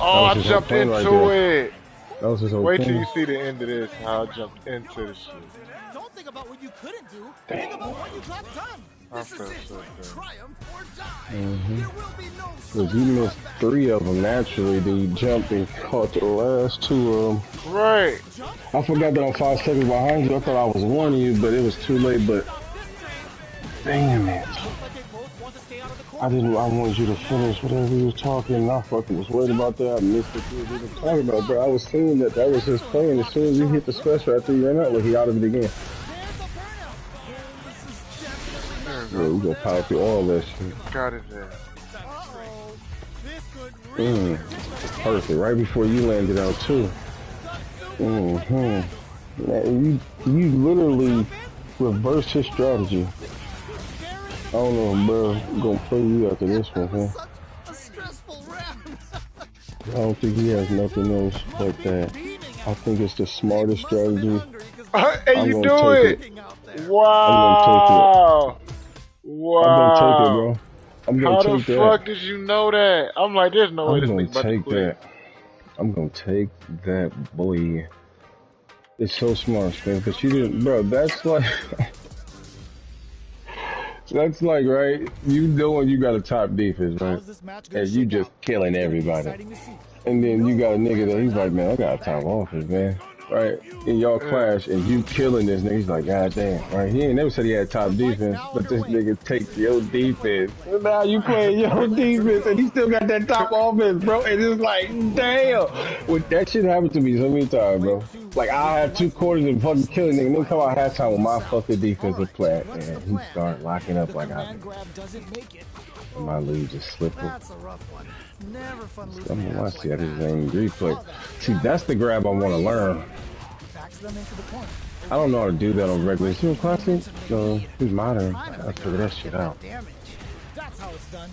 Oh, I jumped into it. That was his whole Wait thing. till you see the end of this, how I jumped into the shit. Don't think about what you couldn't do. Think about what you got done. I felt so good. Triumph or die. Because you missed 3 of them naturally, then you jumped and caught the last 2 of them. Right. I forgot that I'm 5 seconds behind you. I thought I was warning you, but it was too late. But damn it. I wanted you to finish whatever you was talking, and I fucking was worried about that. I missed what you were even talking about, bro. I was seeing that was his plan. As soon as you hit the special after you ran out, well, he out of it again. Yeah, we gonna power through all that shit. Got it there. Perfect. Right before you landed out too. Man, you literally reversed his strategy. I don't know, bro. I'm gonna play you after this one, huh? I don't think he has nothing else but that. I think it's the smartest strategy. And you do it! Wow! Wow! I'm gonna take it, bro. I'm gonna How take the that. fuck did you know that? I'm like, there's no way this nigga about to quit. I'm gonna take that, boy. It's so smart, man. But you didn't, bro. That's like. That's like, right? You knowing you got a top defense, right? And you just killing everybody. And then you got a nigga that he's like, man, I got a top offense, man. Right? And y'all clash and you killing this nigga. He's like, God damn, right? He ain't never said he had top defense, but this nigga takes your defense. And now you playing your defense and he still got that top offense, bro. And it's like, damn. Well, that shit happened to me so many times, bro. Like, I'll have 2 quarters and fucking killing nigga. Then come out halftime with my fucking defensive play. And he start locking up like I do. And my lead just slipped. Never fun I'm losing. gonna watch that same replay. See, that's the grab I want to learn. I don't know how to do that on regular. Is you classic? No, he's modern. I figure that shit out. That's how it's done.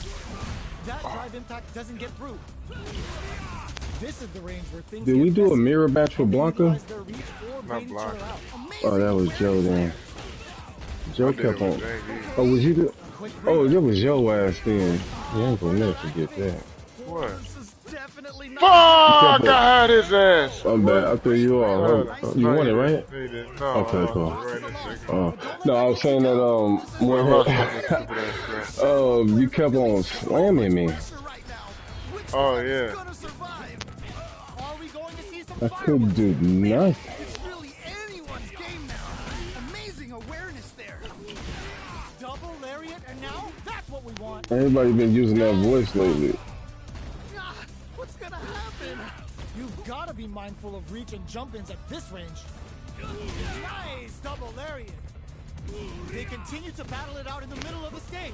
That drive impact doesn't get through. This is the range where things. Did we do a mirror match with Blanca? Not Blanca. Oh, that was Joe then. Joe kept on. Oh, was you the? Oh, that was your ass then. You ain't gonna never forget that. What? Fuck! I had his ass! I'm bad. I threw you off. You won it, right? No, okay, cool. No, I was saying that, you kept on slamming me. Oh, yeah. I couldn't do nothing. It's really anyone's game now. Amazing awareness there. Double lariat, and now that's what we want. Everybody been using that voice lately. What's gonna happen? You've gotta be mindful of reach and jump-ins at this range. Nice double lariat. They continue to battle it out in the middle of the stage.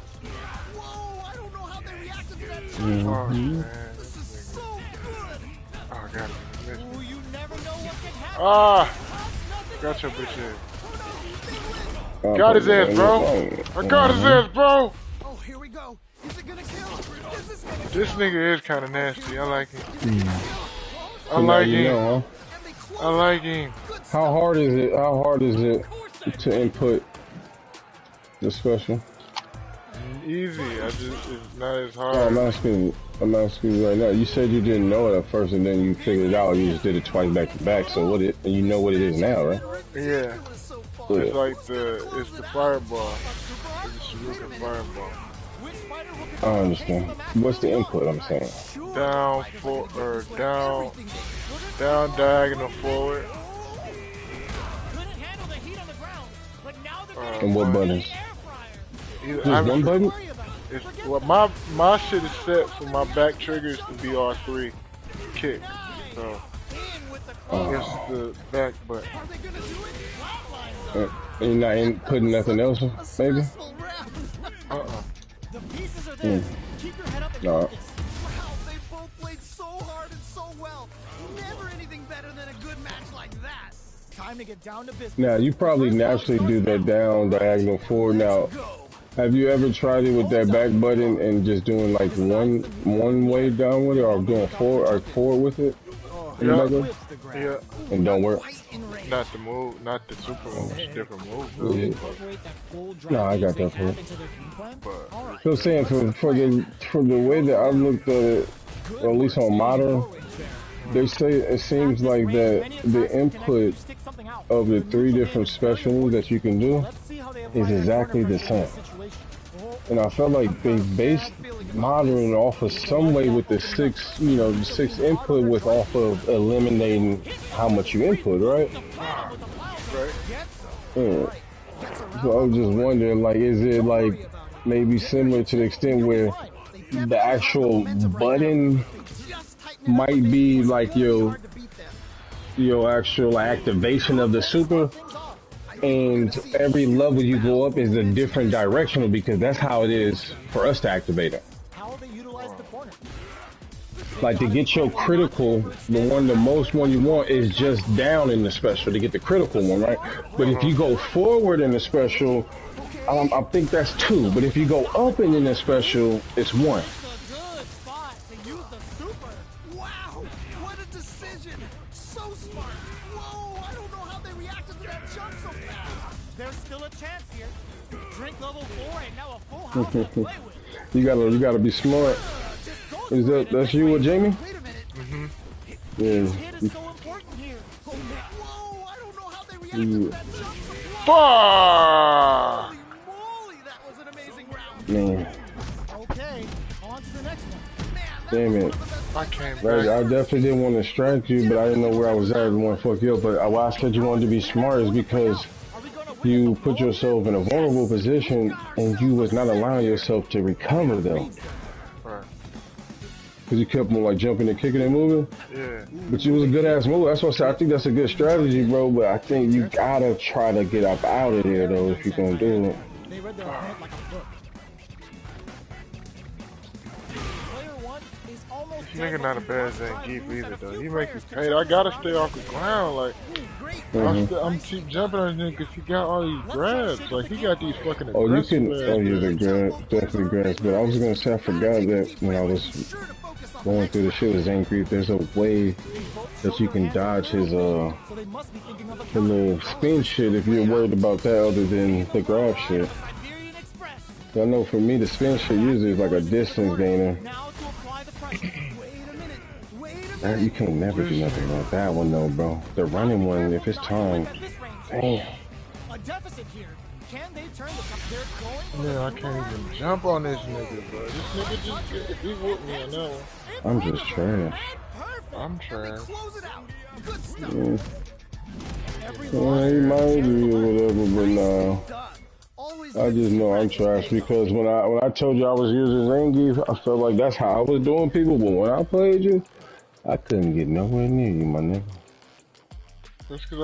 Whoa, I don't know how they reacted to that. Oh, man. This is so good. Oh, I got it. Ooh, you never know what can happen. Ah! Got your bitch ass. Got his ass, bro. I got his ass, bro. Oh, here we go. Is it gonna kill? Is this gonna This nigga is kind of nasty. I like him. I like him. I like him. How hard is it? How hard is it to input the special? Easy. It's not as hard. Oh, I'm asking you right now. You said you didn't know it at first, and then you figured it out. You just did it twice back to back. So and you know what it is now, right? Yeah. It's like it's the fireball. It's the Shuriken fireball. I understand. What's the input? I'm saying. Down, down, diagonal forward. And what buttons? Just one button? Well, my shit is set for my back triggers to be R3 kick. So it's the back button. You're not inputting nothing else, maybe? The pieces are there. Keep your head up and No. focus. Wow, they both played so hard and so well. Never anything better than a good match like that. Time to get down to business. Now, you probably naturally do that down diagonal forward. Now, have you ever tried it with that back button and just doing like one way down with it, or doing forward with it? Yeah. And don't work. Not the move, not the super move, it's different move. Yeah. No, I got that for it. But So I'm saying for the way that I've looked at it, or at least on modern, they say it seems like that the input of the 3 different specials that you can do is exactly the same. And I felt like they based modern off of some way with the 6 input with off of eliminating how much you input, right? Yeah. So I was just wondering, like, is it like maybe similar to the extent where the actual button might be like your actual activation of the super, and every level you go up is a different directional, because that's how it is for us to activate it. Like, to get your critical, the most one you want is just down in the special to get the critical one, right? But if you go forward in the special, I think that's 2. But if you go up in the special, it's 1. You gotta be smart. That's you or Jamie? Mm-hmm. Yeah. Fuck! Man. Okay, on to the next one. Damn it. I came Right, I back. definitely didn't want to strike you, but I didn't know where I was at and want to fuck you up. But why I said you wanted to be smart is because you put yourself in a vulnerable position and you was not allowing yourself to recover though. Right. Because you kept on like jumping and kicking and moving. Yeah. But it was a good ass move. That's what I said. I think that's a good strategy, bro. But I think you gotta try to get up out of there though if you're gonna do it. They read their opponent like a book. This nigga not a bad Zangief either though. He makes it pay. I gotta stay off the ground. Like I'm keep jumping on him because he got all these grabs. Like he got these fucking aggressive. Oh, you can. Oh, yeah, the grabs. grab, definitely grabs. But I was gonna say I forgot that when I was going through the shit with Zangief, there's a way that you can dodge his the little spin shit if you're worried about that other than the grab shit. I know for me the spin shit usually is like a distance gainer. You can never do nothing like that one though, bro. The running one, if it's time, damn. Yeah, I can't even jump on this nigga, bro. This nigga just he whooped me on that one. I'm just trash. I'm trash. Yeah. Well, he might be or whatever, but nah. I just know I'm trash because when I told you I was using Zangief, I felt like that's how I was doing people. But when I played you, I couldn't get nowhere near you, my nigga. That's because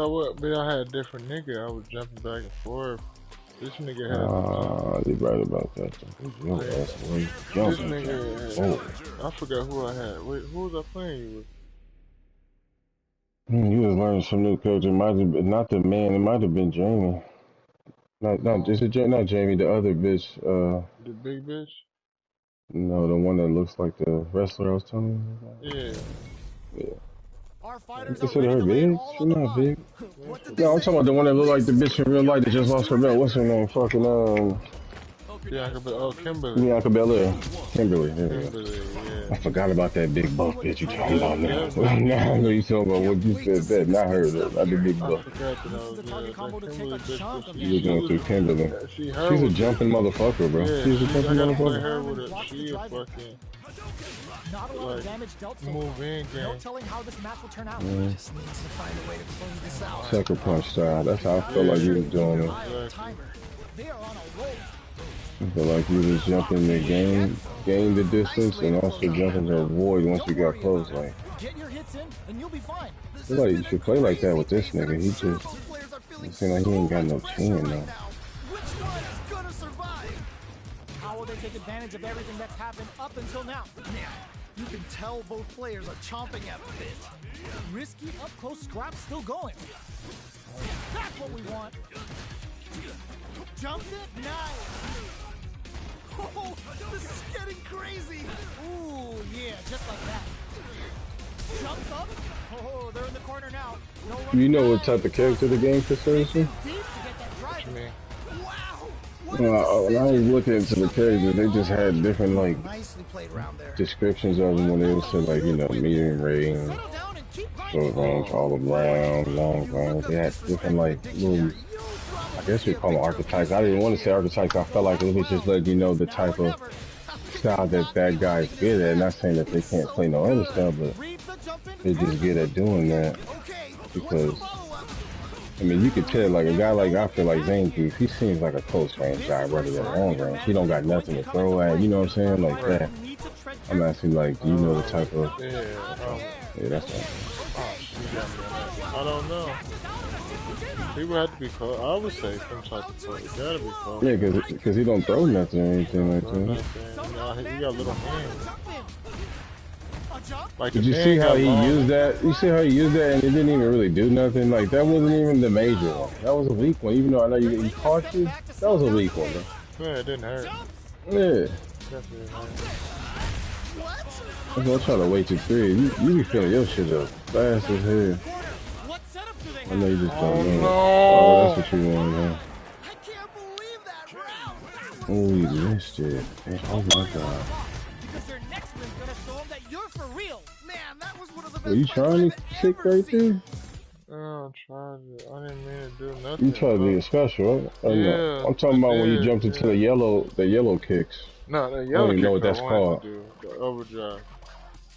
I had a different nigga. I was jumping back and forth. This nigga had. You're right about that. Your ass was jumping. This nigga. I forgot who I had. Wait, who was I playing you with? You was learning some new character. It might have been not the man. It might have been Jamie. Not not Jamie. The other bitch. The big bitch. No, the one that looks like the wrestler I was telling you about. Yeah. Yeah. You consider her big? She's not big. No, I'm talking about the one that looked like the bitch in real life that just lost her belt. What's her name? Fucking Kimberly. Bianca Belair. Kimberly. Yeah. Kimberly, yeah. I forgot about that big buff bitch you talking about now. Now I know you talking about what you said that, not her, not the big buff. I forgot that I was Kimberly bitch. You going through Kimberly. She's a jumping motherfucker, bro. Yeah, She's a jumping motherfucker. Her with she a fucking move in game. No telling how this match will turn out. Just needs to find a way to close this out. Sucker punch style. That's how I felt like you was doing it. They are on a roll. I feel like you was jumping the gain the distance, and also jumping to avoid once you got close. Like, get your hits in, and you'll be fine. I feel like you should play like that with this nigga. He just, it seems like he ain't got no chin though. Which one is gonna survive? How will they take advantage of everything that's happened up until now? You can tell both players are chomping at the bit. Risky up-close scrap still going. That's what we want. Jumps it? Nice. Oh, this is getting crazy. Ooh, yeah, just like that. Jumps up. Oh, they're in the corner now. No You know what type of character the game considers you? What you mean? When I was looking into the characters, they just had different like descriptions of them when they would say like, you know, medium range, short range, all around, long range. They had different like little, I guess we call them archetypes. I didn't want to say archetypes. I felt like it was just letting you know the type of style that guy's good at. Not saying that they can't play no other style, but they're just good at doing that because. I mean, you could tell, like, a guy like, I feel like Zangief, he seems like a close range guy rather than long range. He don't got nothing to throw at, you know what I'm saying? Like that. I'm asking, like, do you know the type of... Yeah, that's what I don't know. People have to be close. I would say some type of close. You gotta be close. Yeah, because he don't throw nothing or anything like that. He got little hands. Like Did you see how he used that? You see how he used that and it didn't even really do nothing? Like, that wasn't even the major one. That was a weak one. Even though I know you caught you, that was a weak one, bro. Yeah, it didn't hurt. Yeah. That's what I'm trying to wait to 3. You be feeling your shit up fast as hell. I know you just don't know. Oh, that's what you want, man. Oh, you missed it. Oh my god. Were you trying to kick right there? Oh, I'm trying to. I didn't mean to do nothing. You try to be special, right? Or Yeah. no? I'm talking about when you jumped into the yellow kicks. No, the I yellow don't even know kick what that's I wanted called. to do. The overdrive.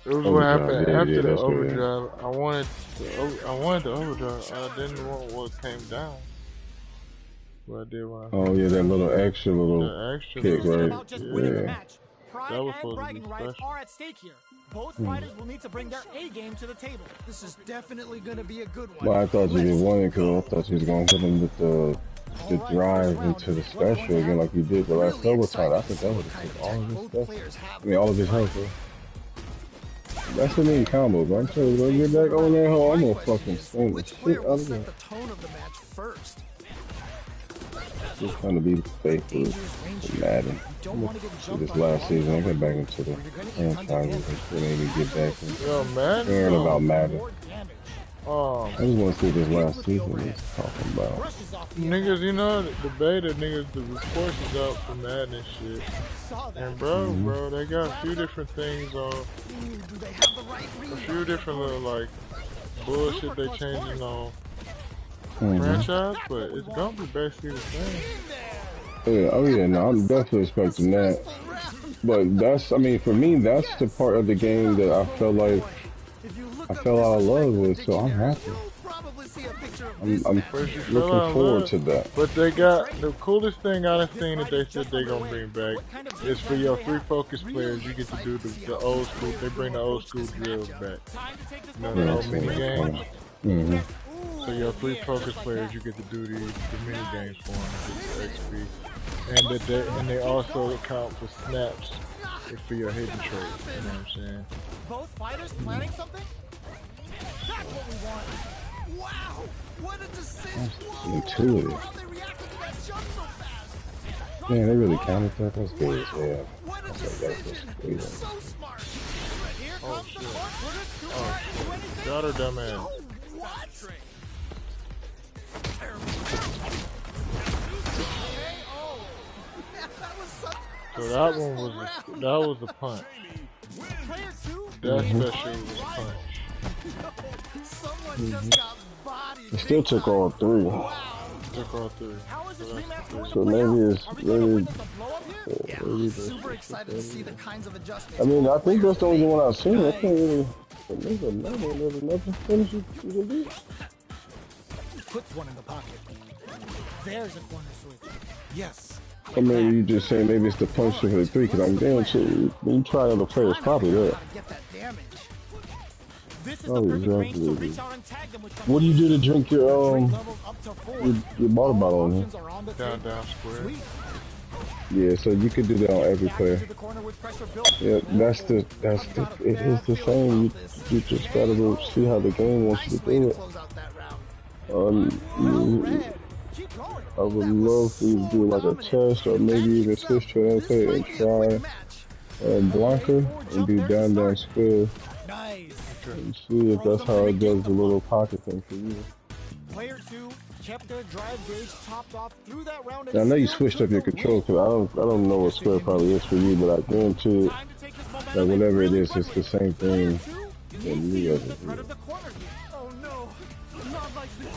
It was what Overdrive, happened yeah, after the that's good. overdrive. I wanted the overdrive. I didn't want what came down. What I did when I Oh yeah, that little extra little kick, right? Yeah. That was supposed to be special. Are at stake here. Both fighters will need to bring their A game to the table. This is definitely going to be a good one. Well, I thought you did one because I thought you was going to hit him with the drive into the special again like you did the last double time. I think that would have took all of his stuff. I mean, all of his health, bro. That's the main combo, bro. I'm telling you, get back on that hole, I'm gonna fucking sting the shit out of him. Just trying to be faithful to Madden. See this last season, I got back into the franchise and maybe get back and caring about Madden. I just want to see this last season is talking about. Niggas, you know, the beta niggas, the reports is out for Madden and shit. And bro, they got a few different things on, a few different little, like, bullshit they changing on franchise, but it's gonna be basically the same. Yeah, oh yeah, no, I'm definitely expecting that. But that's, I mean, for me, that's the part of the game that I felt like I fell out of love with, so I'm happy. I'm looking forward to that. But they got, the coolest thing I've seen that they said they're gonna bring back is for your 3 focus players, you get to do the old school, they bring the old school drills back. You know, the old mini games. So your 3 focus players, you get to do the mini games for them, get the XP. And they also account for snaps for your hidden traits, you know what I'm saying? Both fighters planning something? That's what we want. Wow! What a decision! Intuitive. Man, they really counted that. That's good as hell. What a decision! So smart. Here comes the front footers. Got her, dumbass. What? So that one was a punch. That special was a punch. It still took all 3. Took all 3. So maybe it's really. Super excited to see the kinds of adjustments. I mean, I think that's the only one I've seen. I can't really. There's another finish you can do. Puts one in the pocket. There's a corner switch. Yes. Or maybe you just say maybe it's the punch for the 3, because I'm guaranteed when you try other players, probably that. Oh, exactly. What do you do to drink your water bottle on here? Down square. Yeah, so you could do that on every player. Yeah, it is the same. You just gotta go see how the game wants you to do it. I would love for you to do like a test or maybe even switch to an MK and try Blanca and do down square and see if that's how it does the little pocket thing for you. Player 2 kept their drive gauge topped off through that round. Now, I know you switched up your control because I don't know what square probably is for you, but I guarantee that whatever it is, it's the same thing that you ever do. Oh no, not like this,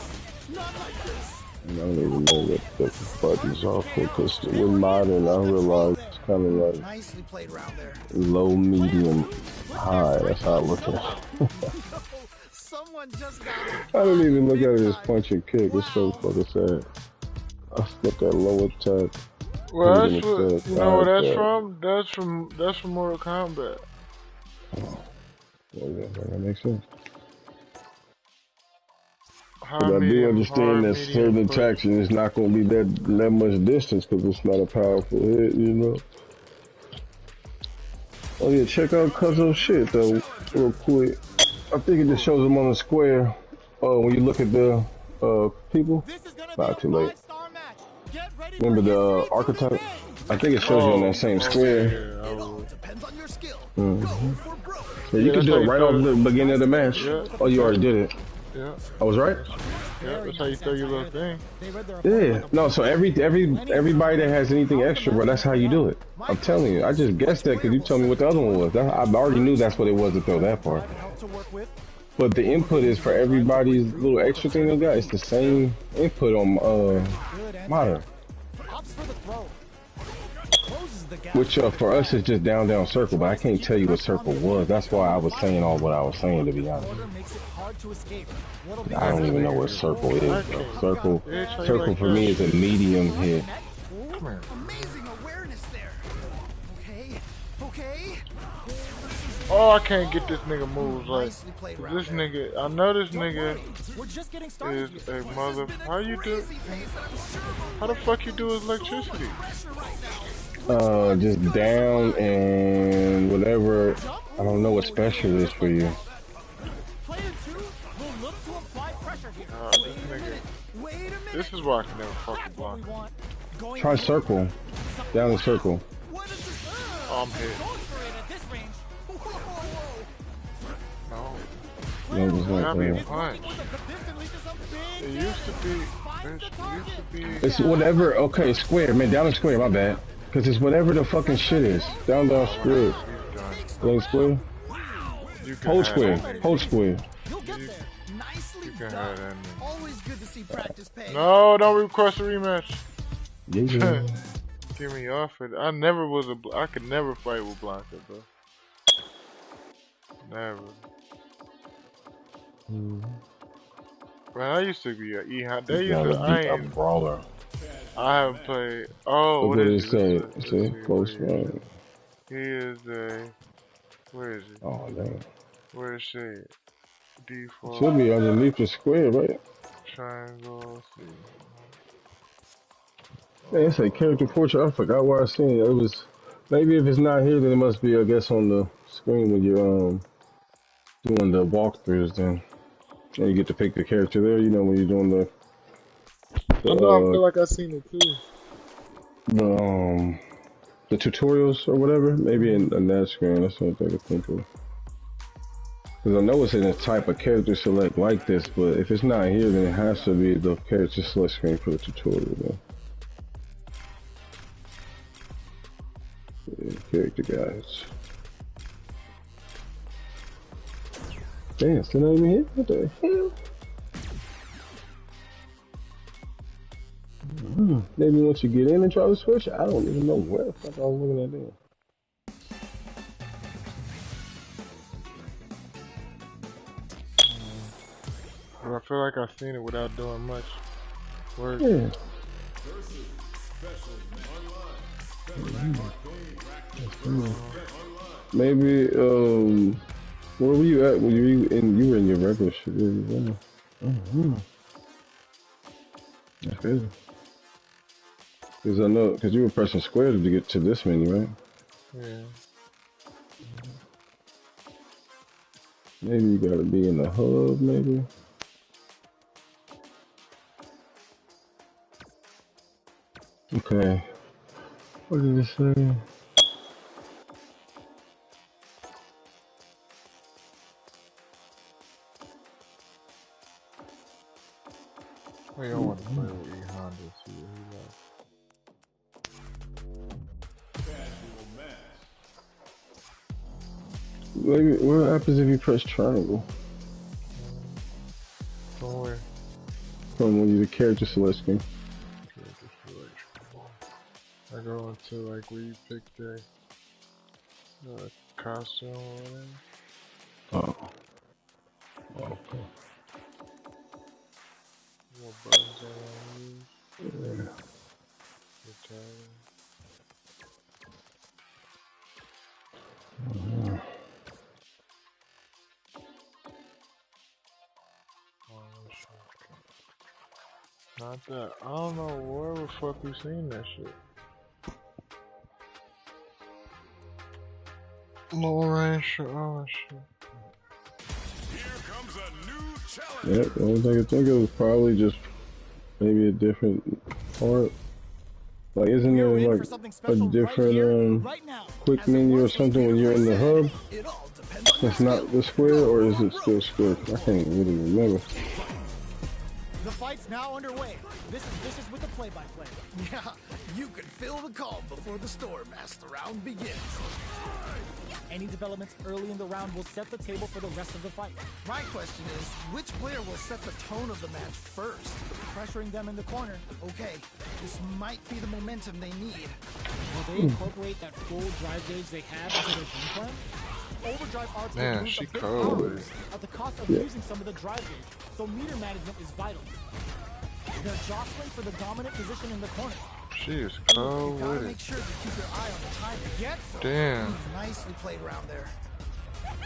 not like this. I don't even know what the buttons are for, because with modern, I realize it's kind of like nicely played round there. Low, medium, high. That's how I look at it. Someone just got I don't even look at it as punch and kick. It's so fucking sad. I look at low attack. Well, that's what, you know where that's from? That's from Mortal Kombat. Oh, yeah, that makes sense. High, But I medium, do understand hard, that certain attraction is not going to be that much distance because it's not a powerful hit, you know. Oh yeah, check out Cuzzo's shit though, real quick. I think it just shows them on the square. When you look at the people, not too late. Remember the archetype? I think it shows you on that same square. So you can do it right off the beginning of the match. Oh, you already did it. Yeah. I was right? Yeah, that's how you throw your little thing. Yeah. No, so everybody that has anything extra, bro, that's how you do it. I'm telling you. I just guessed that because you told me what the other one was. I already knew that's what it was to throw that part. But the input is for everybody's little extra thing they got. It's the same input on modern. Which for us is just down down circle, but I can't tell you what circle was. That's why I was saying all what I was saying, to be honest. I don't even know what circle is, bro. Circle for me is a medium hit. Amazing awareness there. Okay. Oh, I can't get this nigga moves. Like, this nigga, I know this nigga is a mother. How you do? How the fuck you do his electricity? Just down and whatever. I don't know what special is for you. This is why I can never fucking block. Try circle. Down the circle. Oh, I'm hit. No, it's not It used to be. It's whatever. Okay, square, man. Down and square. My bad. Cause it's whatever the fucking shit is. Down square. Down square. Hold square. Hold square. You can have that. Always good to see practice pay. No, don't request a rematch. Yeah. Get me off it. I could never fight with Blanca, bro. Never. Man, I used to be a a brawler. I haven't played. Oh, what is it? See, close one. He is a. Where is he? Oh, damn. Where is she? Default. Should be underneath the square, right? Triangle. See. Man, it's a character portrait. I forgot where I seen it. It was maybe if it's not here, then it must be, I guess, on the screen when you're doing the walkthroughs. Then and you get to pick the character there. You know when you're doing the I know. I feel like I seen it too. The tutorials or whatever. Maybe in that screen. That's what I think of. Because I know it's in a type of character select like this, but if it's not here, then it has to be the character select screen for the tutorial. Then. Yeah, character guides. Damn, still not even here? What the hell? Maybe once you get in and try to switch, I don't even know where the fuck I was looking at there. But I feel like I've seen it without doing much work. Yeah. Maybe, where were you at when you were in your regular shit? That's crazy. Because I know, because you were pressing square to get to this menu, right? Yeah. Maybe you gotta be in the hub, maybe. Okay. What did it say? Wait, I want to play with E Honda, see what he likes. Maybe, what happens if you press triangle? From where? From when you the character select screen. Character selection. I go into like where you pick the costume or whatever. Oh. Okay. What buttons I want to use? Yeah. Not that. I don't know where the fuck we seen that shit. Low range, oh shit. Here comes a new challenge. Yeah, the only thing I can think of is probably just maybe a different part. Like, isn't there like a different quick menu or something when you're in the hub? It's not the square, or is it still square? I can't really remember. The fight's now underway. This is with the play-by-play. Yeah, you can feel the calm before the storm as the round begins. Any developments early in the round will set the table for the rest of the fight. My question is, which player will set the tone of the match first? Pressuring them in the corner. Okay, this might be the momentum they need. Will they incorporate that full drive gauge they have into their game plan? Overdrive arts will Man, lose she a big cold. power boost at the cost of using some of the drive gauge, so meter management is vital. They're jostling for the dominant position in the corner. She is cold You gotta with make it. sure to keep your eye on the time to get some. Damn. Nicely played around there.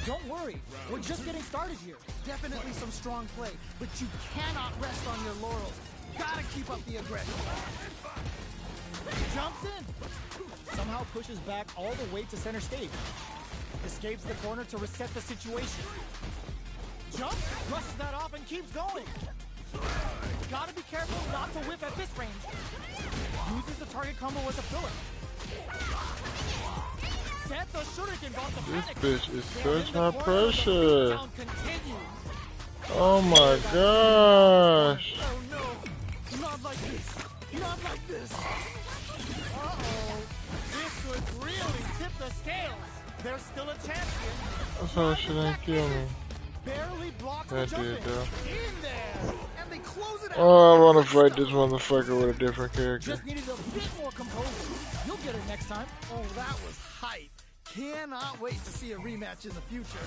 Don't worry, we're just getting started here. Definitely some strong play, but you cannot rest on your laurels. Gotta keep up the aggression. Jumps in. Somehow pushes back all the way to center stage. Escapes the corner to reset the situation. Jumps, brushes that off and keeps going. Gotta be careful not to whiff at this range. Uses the target combo as a filler. Set the shuriken bomb to This panic. bitch is They're in such the high corner, pressure. the count continues. Oh my gosh. Oh no, not like this. Not like this. Uh-oh. This could really tip the scales. There's still a chance here. That's how she didn't kill me. Barely blocks That the jump did, in. though. In there. And they close it out. Oh, I wanna fight this motherfucker with a different character. Just needed a bit more composure. You'll get it next time. Oh, that was hype. Cannot wait to see a rematch in the future.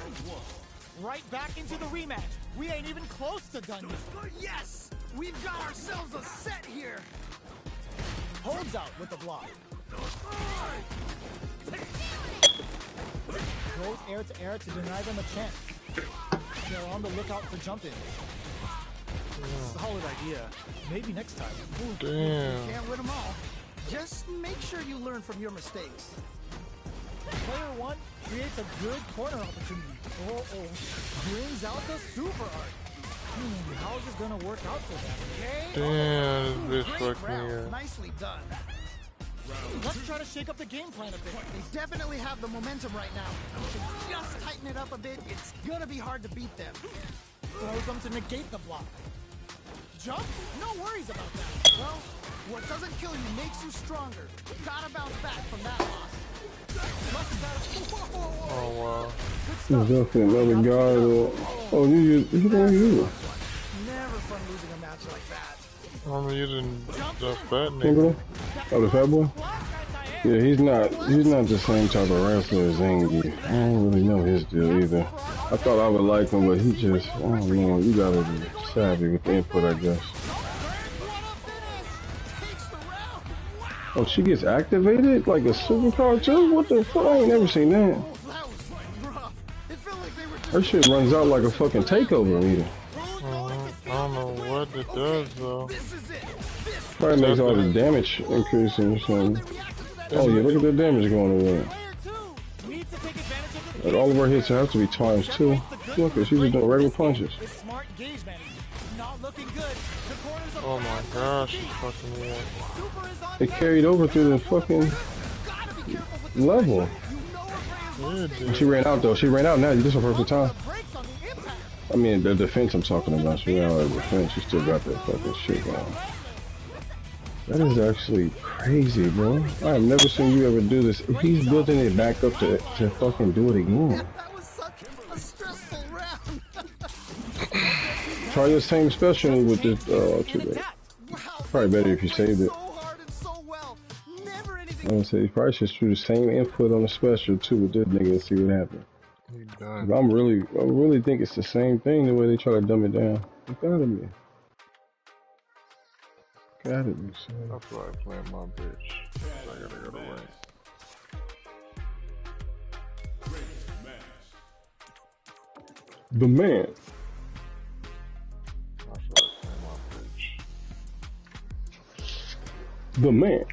Right back into the rematch. We ain't even close to done yet. Yes! We've got ourselves a set here. Holds out with the block. Goes air to air to deny them a chance. They're on the lookout for jump in. Solid idea. Maybe next time. Damn. Can't win them all. Just make sure you learn from your mistakes. Player one creates a good corner opportunity. Brings out the super art. How is this gonna work out for them? Okay. Damn, this bitch Great fucked me round. up. Nicely done. Let's try to shake up the game plan a bit. They definitely have the momentum right now. If you just tighten it up a bit, it's gonna be hard to beat them. Throws them to negate the block. Jump? No worries about that. Well, what doesn't kill you makes you stronger. Gotta bounce back from that loss. Oh wow. There's definitely another guy. Oh, you don't use it. Never fun losing a match like that. I'm using the fat Remember nigga. that? Oh, the fat boy? Yeah, he's not the same type of wrestler as Zangy. I don't really know his deal either. I thought I would like him, but he just, I don't know, you gotta be savvy with the input, I guess. Oh, she gets activated? Like a superpower too? What the fuck? I ain't never seen that. Her shit runs out like a fucking takeover meter. I don't know what it does though. Probably makes all the damage increasing or something. Oh yeah, look at the damage going away. Like all of her hits have to be times 2. Look at she's just doing regular punches. Oh my gosh, she's fucking me up. It carried over through the fucking level. Yeah, She ran out though. She ran out now. This is her first time. I mean the defense I'm talking about. She ran out of defense. She still got that fucking shit going. That is actually crazy, bro. I have never seen you ever do this. He's building it back up to fucking do it again. That was such a stressful round. Try the same special with this, too bad. Probably better if you saved it. I would say you probably should do the same input on the special too with this nigga and see what happens. He done. I really think it's the same thing the way they try to dumb it down. It gotta be. Gotta be, son. I feel like playing my bitch. I gotta go to rank. The man. I feel like playing my bitch. The man.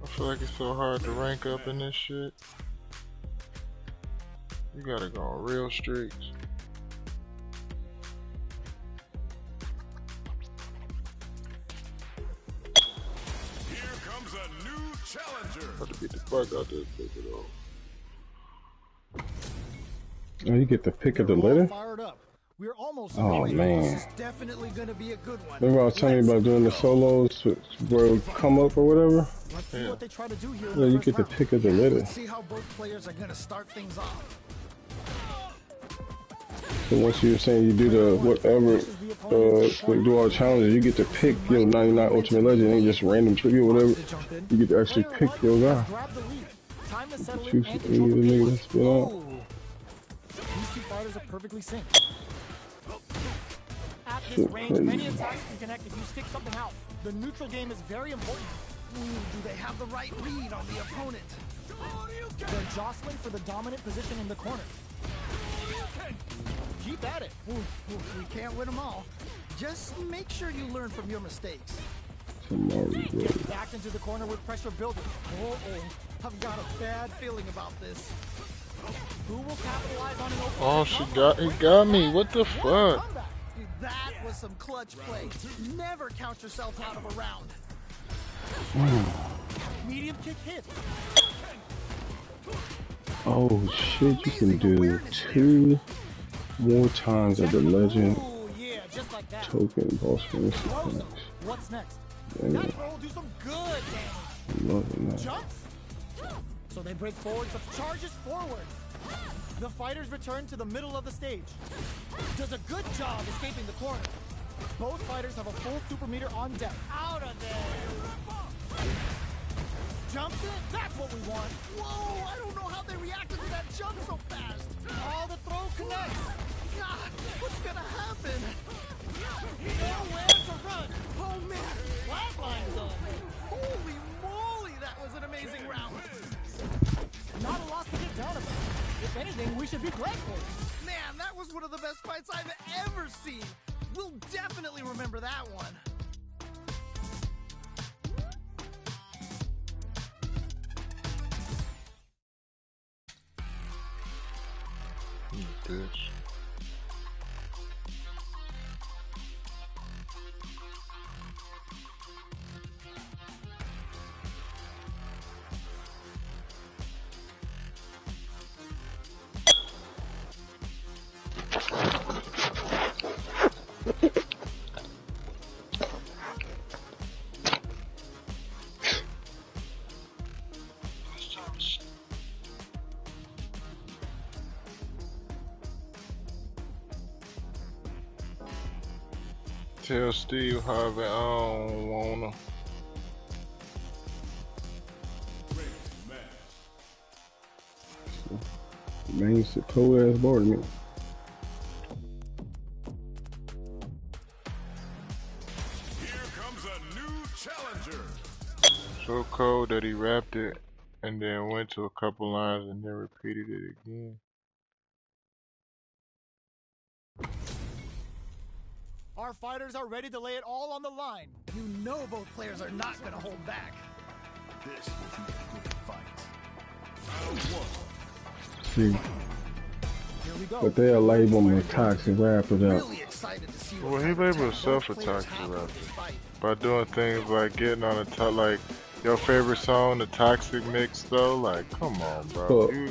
I feel like it's so hard to rank up in this shit. You gotta go on real streaks. comes a new challenger. About to beat the fuck out this nigga though. Oh, you get the pick of the We're all litter? fired up. We're almost Oh, ready. man. This is definitely gonna be a good one. Remember I was telling you about doing the solos where it would come up or whatever? Let's see what they try to do here in Yeah, the you first get the round. pick of the litter. Let's see how both players are gonna start things off. So once you're saying you do the whatever, like do all the challenges, you get to pick your 99 Ultimate Legend and just random trivia or whatever. You get to actually pick your guy. Grab the lead. Time to settle in Choose and any of the niggas that's been out. Ooh. These two fighters are perfectly synced. At this range, many attacks can connect if you stick something out. The neutral game is very important. Ooh, do they have the right read on the opponent? They're jostling for the dominant position in the corner. Keep at it. Ooh, we can't win them all. Just make sure you learn from your mistakes. Back into the corner with pressure building. I've got a bad feeling about this. Who will capitalize on an open? Oh, he got me. What the fuck? That was some clutch play. Never count yourself out of a round. Medium kick hit. Oh shit, you can do 2 more times of the legend Ooh, yeah, just like that. token boss finish. What's next? Damn, That throw will do some good damage. I'm loving that. Jumps. So they break forward, so charges forward. The fighters return to the middle of the stage. Does a good job escaping the corner. Both fighters have a full super meter on deck. Out of there. Jumps in. That's what we want. Whoa, I don't know how they reacted to that jump so fast. Oh, the throw connects. God, what's gonna happen? Nowhere to run. Oh man, flatline done. Holy moly, that was an amazing round. Not a lot to get down about. If anything, we should be grateful. Man, that was one of the best fights I've ever seen. We'll definitely remember that one. Bitch. Tell Steve Harvey I don't wanna. Man, it's a cold ass bar to me. Here comes a new challenger. So cold that he rapped it and then went to a couple lines and then repeated it again. Our fighters are ready to lay it all on the line. You know both players are not going to hold back. This will be a good fight. Round 1. See, Here we go. but they'll label him a toxic rapper though. Really excited to see what Well, he kind of labeled attack himself both a players toxic have in rapper. this fight. By doing things like getting on the top, like your favorite song, the Toxic Mix, though. Like, come on, bro. But- You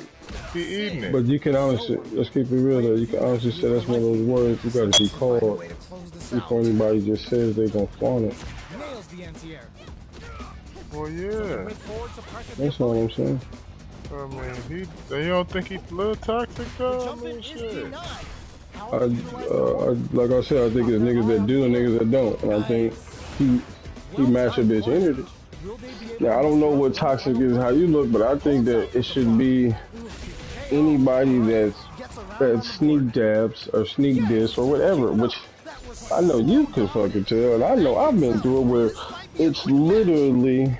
be eating it. But you can honestly, let's keep it real though, you can honestly say that's one of those words you gotta be called Way to close this before out. anybody just says they gonna flaunt it. Nails the anti-air. Well, yeah. Break forward to pressure the That's all I'm saying. I mean, you don't think he's a little toxic, though? I jump in mean, is shit. denied. How to utilize the Like I said, I think it's niggas that do and niggas that don't, and I think he matched a bitch energy. Will they be able Now I don't know what toxic is, how you look, but I think that it should be anybody that sneak dabs or sneak diss or whatever, which I know you can fucking tell, and I know I've been through it where it's literally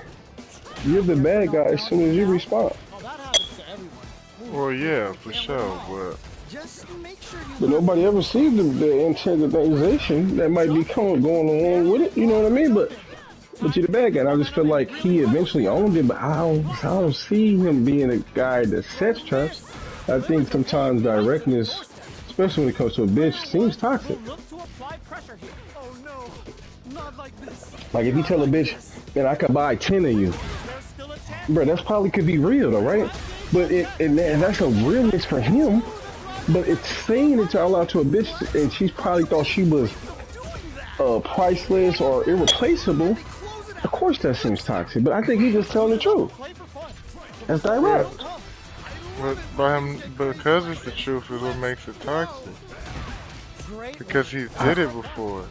you're the bad guy as soon as you respond. Oh, that happens to everyone. Well, yeah, for sure, but Just make sure you But nobody ever sees the antagonization that might be going along with it. You know what I mean? But you're the bad guy. And I just feel like he eventually owned it, but I don't see him being a guy that sets traps. I think sometimes directness, especially when it comes to a bitch, seems toxic. Look to apply pressure here. Oh no, not like this. Like if you tell a bitch, man, I could buy 10 of you, There's still a chance. bro, that's probably could be real though, right? But and that's a realness for him. But it's saying it out loud to a bitch, and she's probably thought she was priceless or irreplaceable. Of course, that seems toxic. But I think he's just telling the truth. That's direct. But because it's the truth is what makes it toxic. Because he did it before.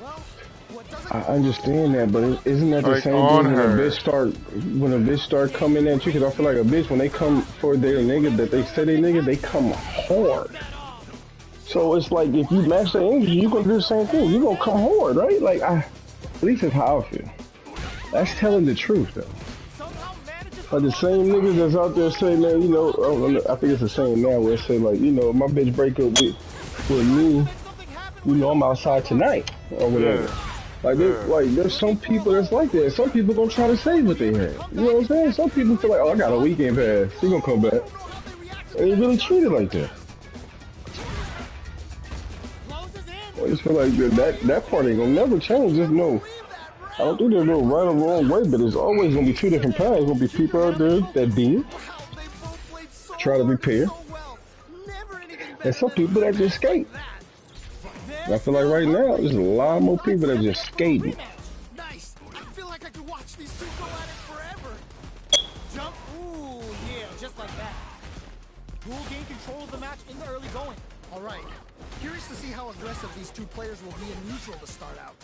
I understand that, but isn't that the Like same on thing her. when a bitch start coming at you? Because I feel like a bitch, when they come for their nigga that they say they nigga, they come hard. So it's like if you match the energy, you gonna do the same thing. You gonna come hard, right? Like at least it's how I feel. That's telling the truth though. Like the same niggas that's out there saying that, you know, I think it's the same now where it say like, you know, my bitch break up with me, you know, I'm outside tonight or whatever. Yeah. Like, there's some people that's like that. Some people gonna try to say what they had. You know what I'm saying? Some people feel like, oh, I got a weekend pass. She gonna come back. And they really treat it like that. I just feel like that part ain't gonna never change. Just know, I don't think there's no right or wrong way, but there's always gonna be two different paths. There's gonna be people out there that did try to repair, and some people that just skate. And I feel like right now there's a lot more people that just skating. Nice. I feel like I could watch these two go at it forever. Jump. Ooh, yeah, just like that. Who will gain control of the match in the early going? All right. Curious to see how aggressive these two players will be in neutral to start out.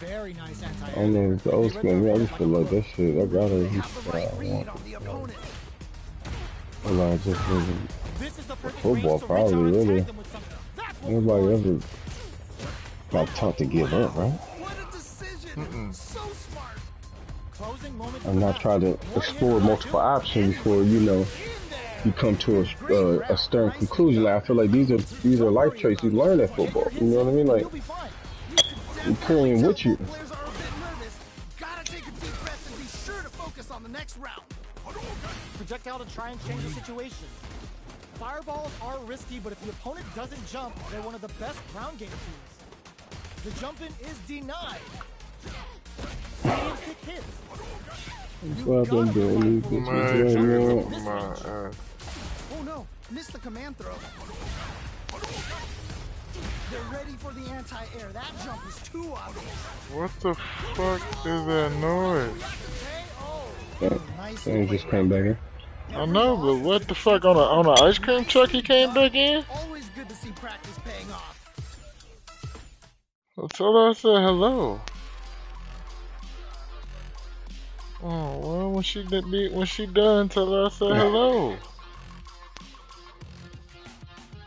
Very nice anti-air. I don't know, it's the old school. I just feel like that shit. I gotta like just football probably really. Nobody ever got taught to give up, right? So smart. I'm not trying to explore multiple options before, you know, you come to a stern conclusion. Like, I feel like these are life traits you learn at football. You know what I mean? Like, you're carrying with you. Gotta take a deep breath and be sure to focus on the next round. Projectile to try and change the situation. Fireballs are risky, but if the opponent doesn't jump, they're one of the best ground game teams. The jump in is denied. Kick hits. That's what I've been doing. Oh no, missed the command throw. They're ready for the anti-air. That jump is too obvious. What the fuck is that noise? He just came back in. I know, but what the fuck on an ice cream truck he came back in? Always good to see practice paying off. I told her I said hello. Oh well, when she done, tell her I said hello.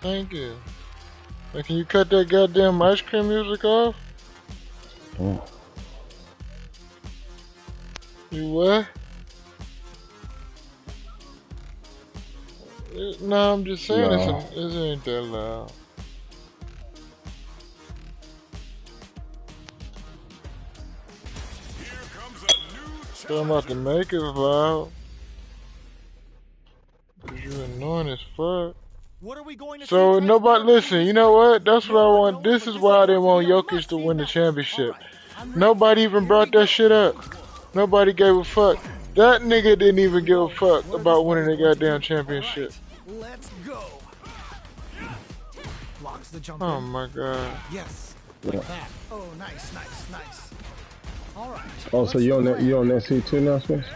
Thank you. Now, can you cut that goddamn ice cream music off? Oh. You what? No, I'm just saying it ain't that loud. So I'm about to make it loud. Cause you annoying as fuck. What are we going to So nobody listen, you know what? That's what I want. This is why I didn't want Jokic to win the championship. Nobody even brought that shit up. Nobody gave a fuck. That nigga didn't even give a fuck about winning the goddamn championship. Let's go. Blocks the jump. Oh my god. Yes. Yeah. Like that. Oh, nice. All right. Oh, so you on that seat too now, Spence?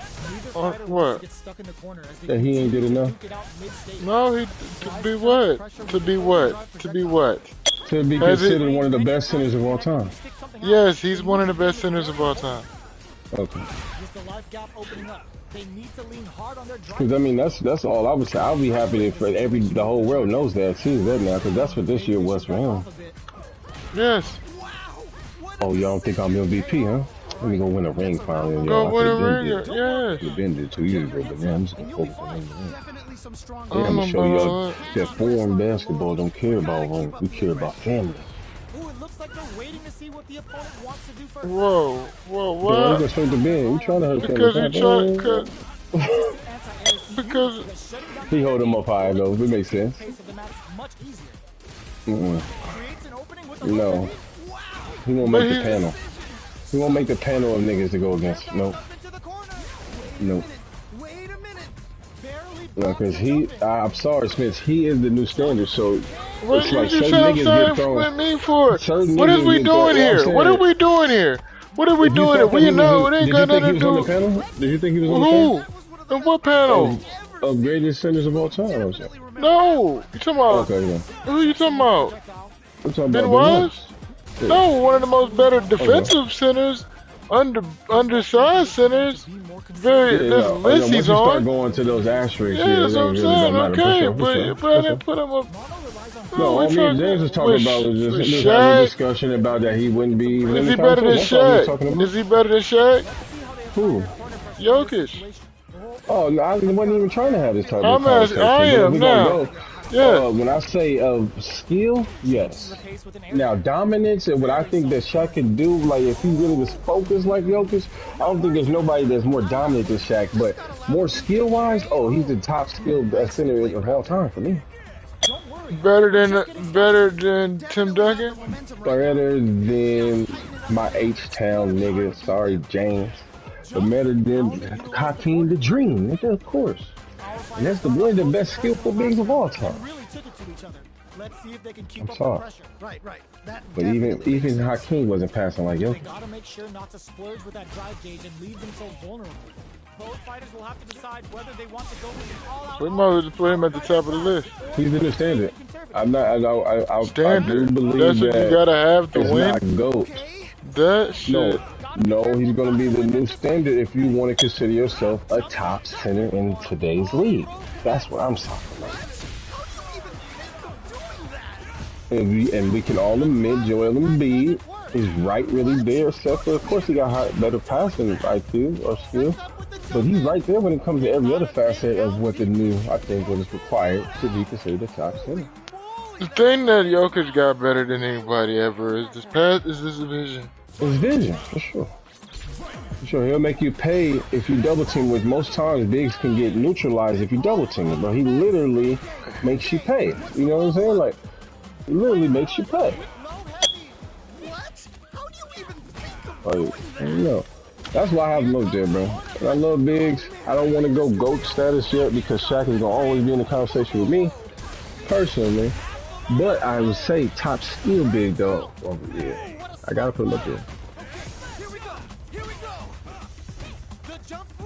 What? That he ain't did enough? No, he to be what? To be what? To be what? To be considered one of the best centers of all time. Yes, he's one of the best centers of all time. Okay. With the life gap opening up, they need to lean hard on their drive. Because I mean, that's all I would say. I'll be happy if the whole world knows that, sees that now, because that's what this year was for him. Yes. Oh, y'all think I'm MVP, huh? Let me go win a ring finally. Go win a ring, yes. We've been there 2 years ago, but now I'm just gonna focus on winning the ring. I'm gonna show y'all that foreign basketball don't care about rings. We care about family. Ooh, it looks like they're waiting to see what the opponent wants to do first. Whoa, what? Why you gonna swing the bend? You trying to hurt Because he he hold him up high though. It makes sense. Creates an opening with the No. He won't make the panel. He won't make the panel of niggas to go against. Nope. Nope. Wait a minute. Barely No, because I'm sorry, Smith, he is the new standard, so What it's you like just certain sound niggas sorry get thrown. for me for? Certain What is niggas we get doing thrown. here? What are we doing here? What are we If you doing here? thought that We he was know in, it ain't did you got think he nothing was to on the do. panel? Did you think he was on the Who? panel? And what panel? Of greatest centers of all time, I'm saying. No. You talking about? Okay, yeah. Who you talking about? I'm talking Ben about Wallace? Yeah. No, one of the most better defensive centers, undersized centers. Very, Yeah, this no, list once he's you start on. going to those asterisks, Yeah, yeah, that's it what ain't I'm really saying. don't matter. For Okay, sure, for but sure, I for didn't sure. put him up. No, Oh, we all me and James was talking about was with just having a Shaq. discussion about that he wouldn't be even in Is the he better than conversation. That's all we was talking Shaq? about. Is he better than Shaq? Who? Jokic. Oh, no, I wasn't even trying to have this type of I'm asking. conversation. I But if am we gonna now. go, Yeah. when I say of skill, yes. Now dominance and what I think that Shaq can do, like if he really was focused like Jokic, I don't think there's nobody that's more dominant than Shaq. But more skill wise, oh, he's the top skill center of all time for me. Better than Tim Duncan. Better than my H-Town nigga. Sorry, James. But better than Hakeem the Dream, nigga, of course. And that's one of the best skillful beings of all time. I'm sorry. But even Hakeem wasn't passing like Jokic. Gotta make sure not to splurge with that drive gauge and leave them so vulnerable. Both fighters will have to decide whether they want to go with an all-out. We might as well put him at the top of the list. He's the new standard. I'm not. I Standard. do believe That's what that you gotta have to it's win. not GOAT. That shit. No, he's gonna be the new standard if you want to consider yourself a top center in today's league. That's what I'm talking about. And we can all admit Joel Embiid is right really there, except for, of course, he got better passing IQ or skill. But he's right there when it comes to every other facet of what the new, I think, what is required to be considered a top center. The thing that Jokic got better than anybody ever is this vision. His vision, for sure. For sure, he'll make you pay if you double team, which most times bigs can get neutralized if you double team it, but he literally makes you pay. You know what I'm saying? Like, he literally makes you pay. Like, I don't know. That's why I have looked there, bro. And I love bigs. I don't want to go GOAT status yet because Shaq is going to always be in the conversation with me, personally. But I would say top skill big, though. Oh, yeah. I got to put him up there.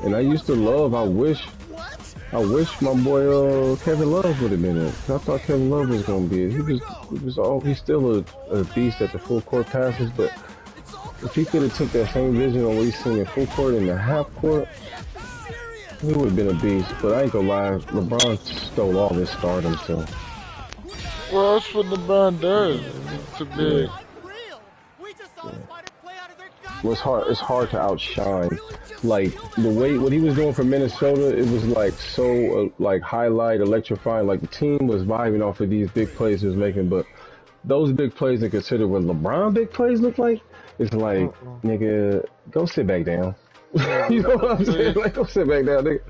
And I used to love, I wish my boy Kevin Love would have been in it. I thought Kevin Love was going to be it. He's still a beast at the full court passes, but if he could have took that same vision on what he's seen in full court and the half court, he would have been a beast. But I ain't gonna lie, LeBron stole all this stardom, so. Well, that's what LeBron does. It's a big. Well, it's hard to outshine. Like the way what he was doing for Minnesota, it was like so like highlight, electrifying. Like the team was vibing off of these big plays he was making, but those big plays and consider what LeBron big plays look like. It's like, nigga, go sit back down. You know what I'm saying? Like, go sit back down, nigga.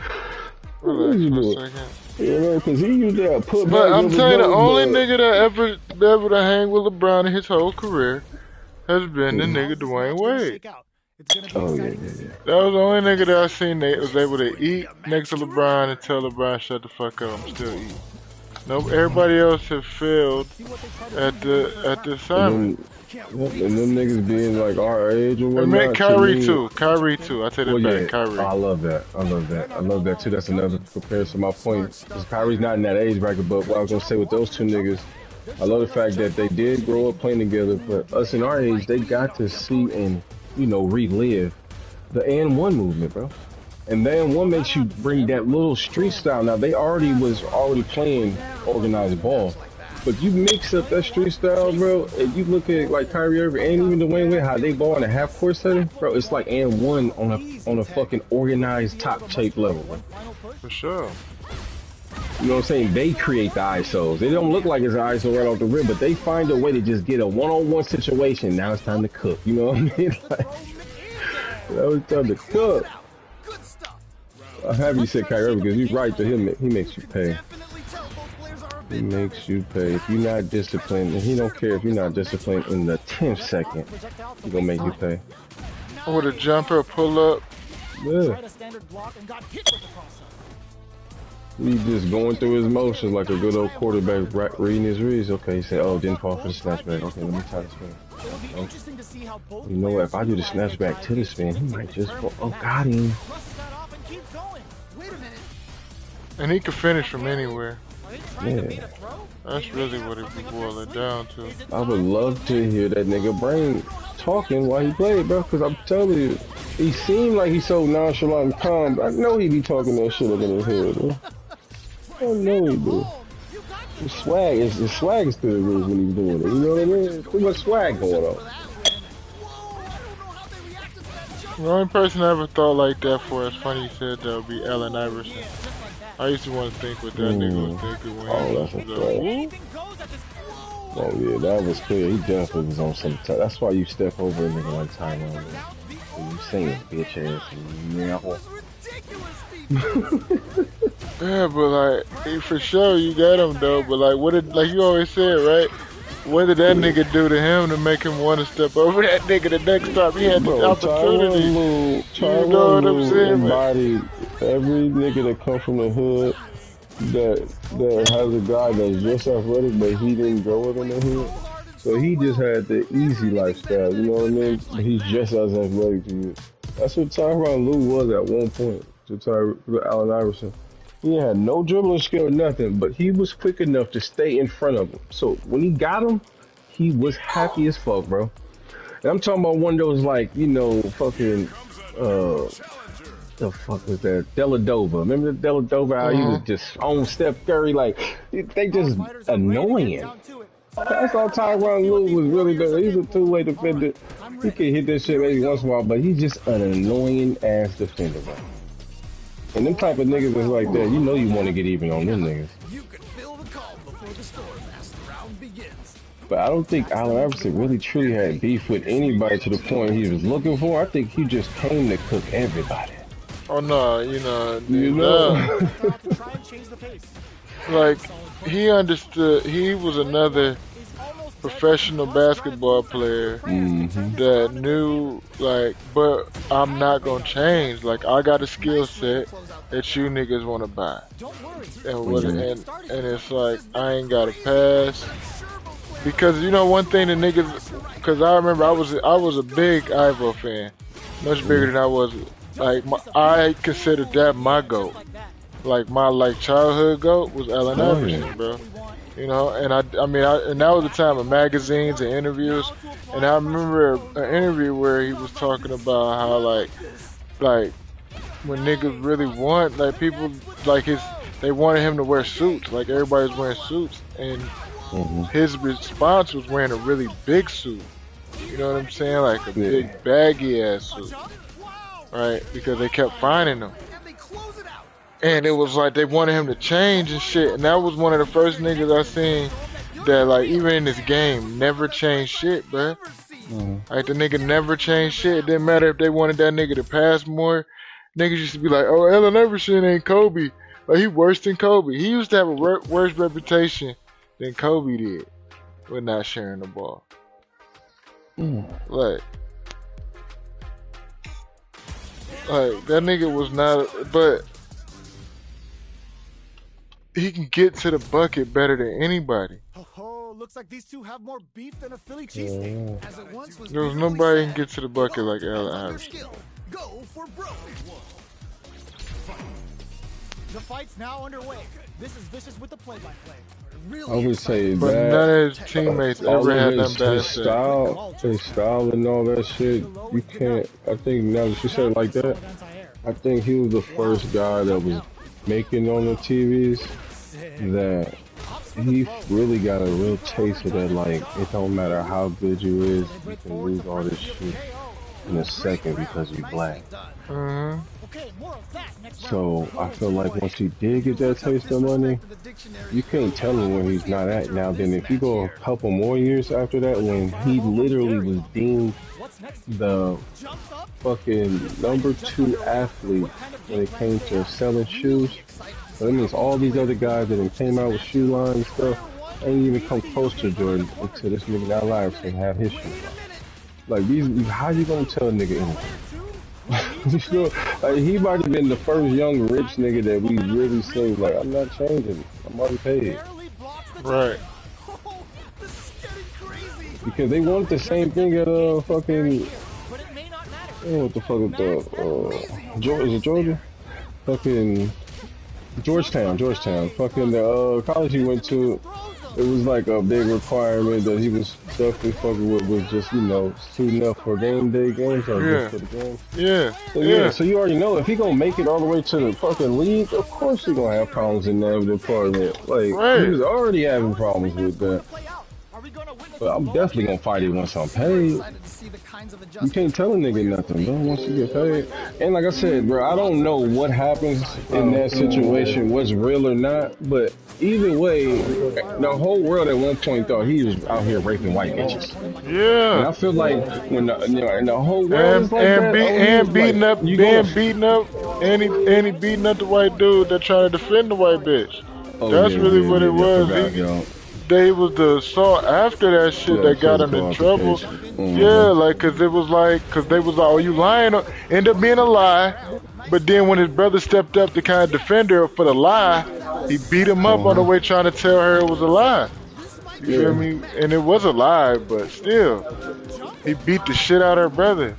What you doing? You know, because he used that put. But I'm telling you, the only nigga that ever been able to hang with LeBron in his whole career has been the nigga Dwayne Wade. Oh yeah. That was the only nigga that I seen that was able to eat next to LeBron and tell LeBron shut the fuck up, I'm still eating. No, everybody else have failed at the assignment. And them niggas being like our age or whatnot. I meant Kyrie too. Kyrie too. I take that back. Kyrie. I love that too. That's another comparison. My point is Kyrie's not in that age bracket, but what I was gonna say with those two niggas, I love the fact that they did grow up playing together. But us in our age, they got to see and relive the and1 movement, bro. And the and1 makes you bring that little street style. Now they already playing organized ball. But you mix up that street style, bro, and you look at like Kyrie Irving and even Dwayne Wade, how they ball in a half court setting, bro. It's like and1 on a fucking organized top shape level, bro. For sure. You know what I'm saying? They create the ISOs. They don't look like it's an ISO right off the rim, but they find a way to just get a one-on-one situation. Now it's time to cook. You know what I mean? Like, now it's time to cook. I'm happy you said Kyrie Irving because you're right to him. He makes you pay. He makes you pay. If you're not disciplined, and he don't care if you're not disciplined in the 10th second, he gonna make you pay. With a jumper, pull up. Yeah. He just going through his motions like a good old quarterback reading his reads. Okay, he said, oh, didn't fall for the snatchback. Okay, let me try to spin. Oh. You know what? If I do the snatchback to the spin, he might just fall. Oh, got him. And he could finish from anywhere. Yeah. That's really what it would boil it down to. I would love to hear that nigga Brain talking while he played, bro. Because I'm telling you, he seemed like he's so nonchalant and calm. But I know he be talking that shit up in his head, bro. I know he do. His swag is to the roof when he's doing it. You know what I mean? Too much swag going on. The only person I ever thought like that for, it's funny you said that would be Allen Iverson. I used to want to think what that nigga was thinking when he was like, oh yeah, that was clear. He definitely was on some time. That's why you step over a nigga like Tyrone. You saying bitch ass and yeah, but like for sure you got him though. But like, what did like you always said, right? What did that nigga do to him to make him want to step over that nigga the next time he had the opportunity? You know what I'm saying, embodied every nigga that come from the hood that has a guy that's just athletic, but he didn't grow up in the hood. So he just had the easy lifestyle, you know what I mean? He's just as athletic to you. That's what Tyronn Lue was at one point to Allen Iverson. He had no dribbling skill or nothing, but he was quick enough to stay in front of him. So when he got him, he was happy as fuck, bro. And I'm talking about one of those, like, you know, fucking, the fuck was that? Deladova. Remember the Deladova? How he was just on Steph Curry, like, they just annoying. That's all Tyronn Lue was really doing. He's a two-way defender. He can hit that shit maybe once in a while, but he's just an annoying ass defender, bro. And them type of niggas is like that, you know you want to get even on them niggas. But I don't think Allen Iverson really truly had beef with anybody to the point he was looking for. I think he just came to cook everybody. Oh no, you know. Like, he understood, he was another professional basketball player that knew, like, but I'm not gonna change. Like, I got a skill set that you niggas want to buy, and it's like I ain't got to pass because you know one thing the niggas. Because I remember I was a big Ivo fan, much bigger than I was. Like I considered that my GOAT. Like my childhood GOAT was Allen Iverson, bro. You know, and and that was the time of magazines and interviews. And I remember an interview where he was talking about how like when niggas really want, like people like they wanted him to wear suits, like everybody's wearing suits, and his response was wearing a really big suit. You know what I'm saying? Like a big baggy ass suit, right? Because they kept finding him. And it was like they wanted him to change and shit. And that was one of the first niggas I seen that, like, even in this game, never changed shit, bruh. Like, the nigga never changed shit. It didn't matter if they wanted that nigga to pass more. Niggas used to be like, oh, Allen Iverson ain't Kobe. Like, he worse than Kobe. He used to have a worse reputation than Kobe did with not sharing the ball. Like, that nigga was not, but he can get to the bucket better than anybody. Looks like these two have more beef than a Philly cheesesteak. As it once was there was nobody who can get to the bucket like Allen Iverson. Go for broke. The fight's now underway. This is Vicious with the play-by-play. Really I would say but that. None of his teammates ever had them bad his style and all that shit. You can't. I think now that you said it like that, I think he was the first guy that was making on the TVs that he really got a real taste of that. Like, it don't matter how good you is, you can lose all this shit in a second because you black. So I feel like once he did get that taste of money, you can't tell him where he's not at now. Then if you go a couple more years after that, when he literally was deemed the fucking #2 athlete when it came to selling shoes, So that means all these other guys that came out with shoe lines and stuff ain't even come close to Jordan until this nigga got live and have his shoe line. Like these, how you gonna tell a nigga anything? You sure? Like he might have been the first young rich nigga that we really seen. Like I'm not changing. I'm already paid. Right. Because they wanted the same thing at fucking. Oh, what the fuck is the Georgia? Is it Georgia? Fucking Georgetown. Fucking the college he went to. It was like a big requirement that he was definitely fucking with was just, you know, suiting up for game day games or just for the game. Yeah. So, yeah. So you already know if he gonna make it all the way to the fucking league, of course he gonna have problems in that department. Like he was already having problems with that. But I'm definitely gonna fight it once I'm paid. You can't tell a nigga nothing, bro, once you get paid. And like I said, bro, I don't know what happens in that situation, what's real or not, but either way, the whole world at one point thought he was out here raping white bitches. Yeah. And I feel like when the whole world is like beating up, and he beating up the white dude that trying to defend the white bitch. That's really what it was. They was the assault after that shit that got him in trouble. Yeah, like, cause they was like, oh, you lying? End up being a lie. But then when his brother stepped up to kind of defend her for the lie, he beat him up on the way trying to tell her it was a lie. You feel me? And it was a lie, but still, he beat the shit out of her brother.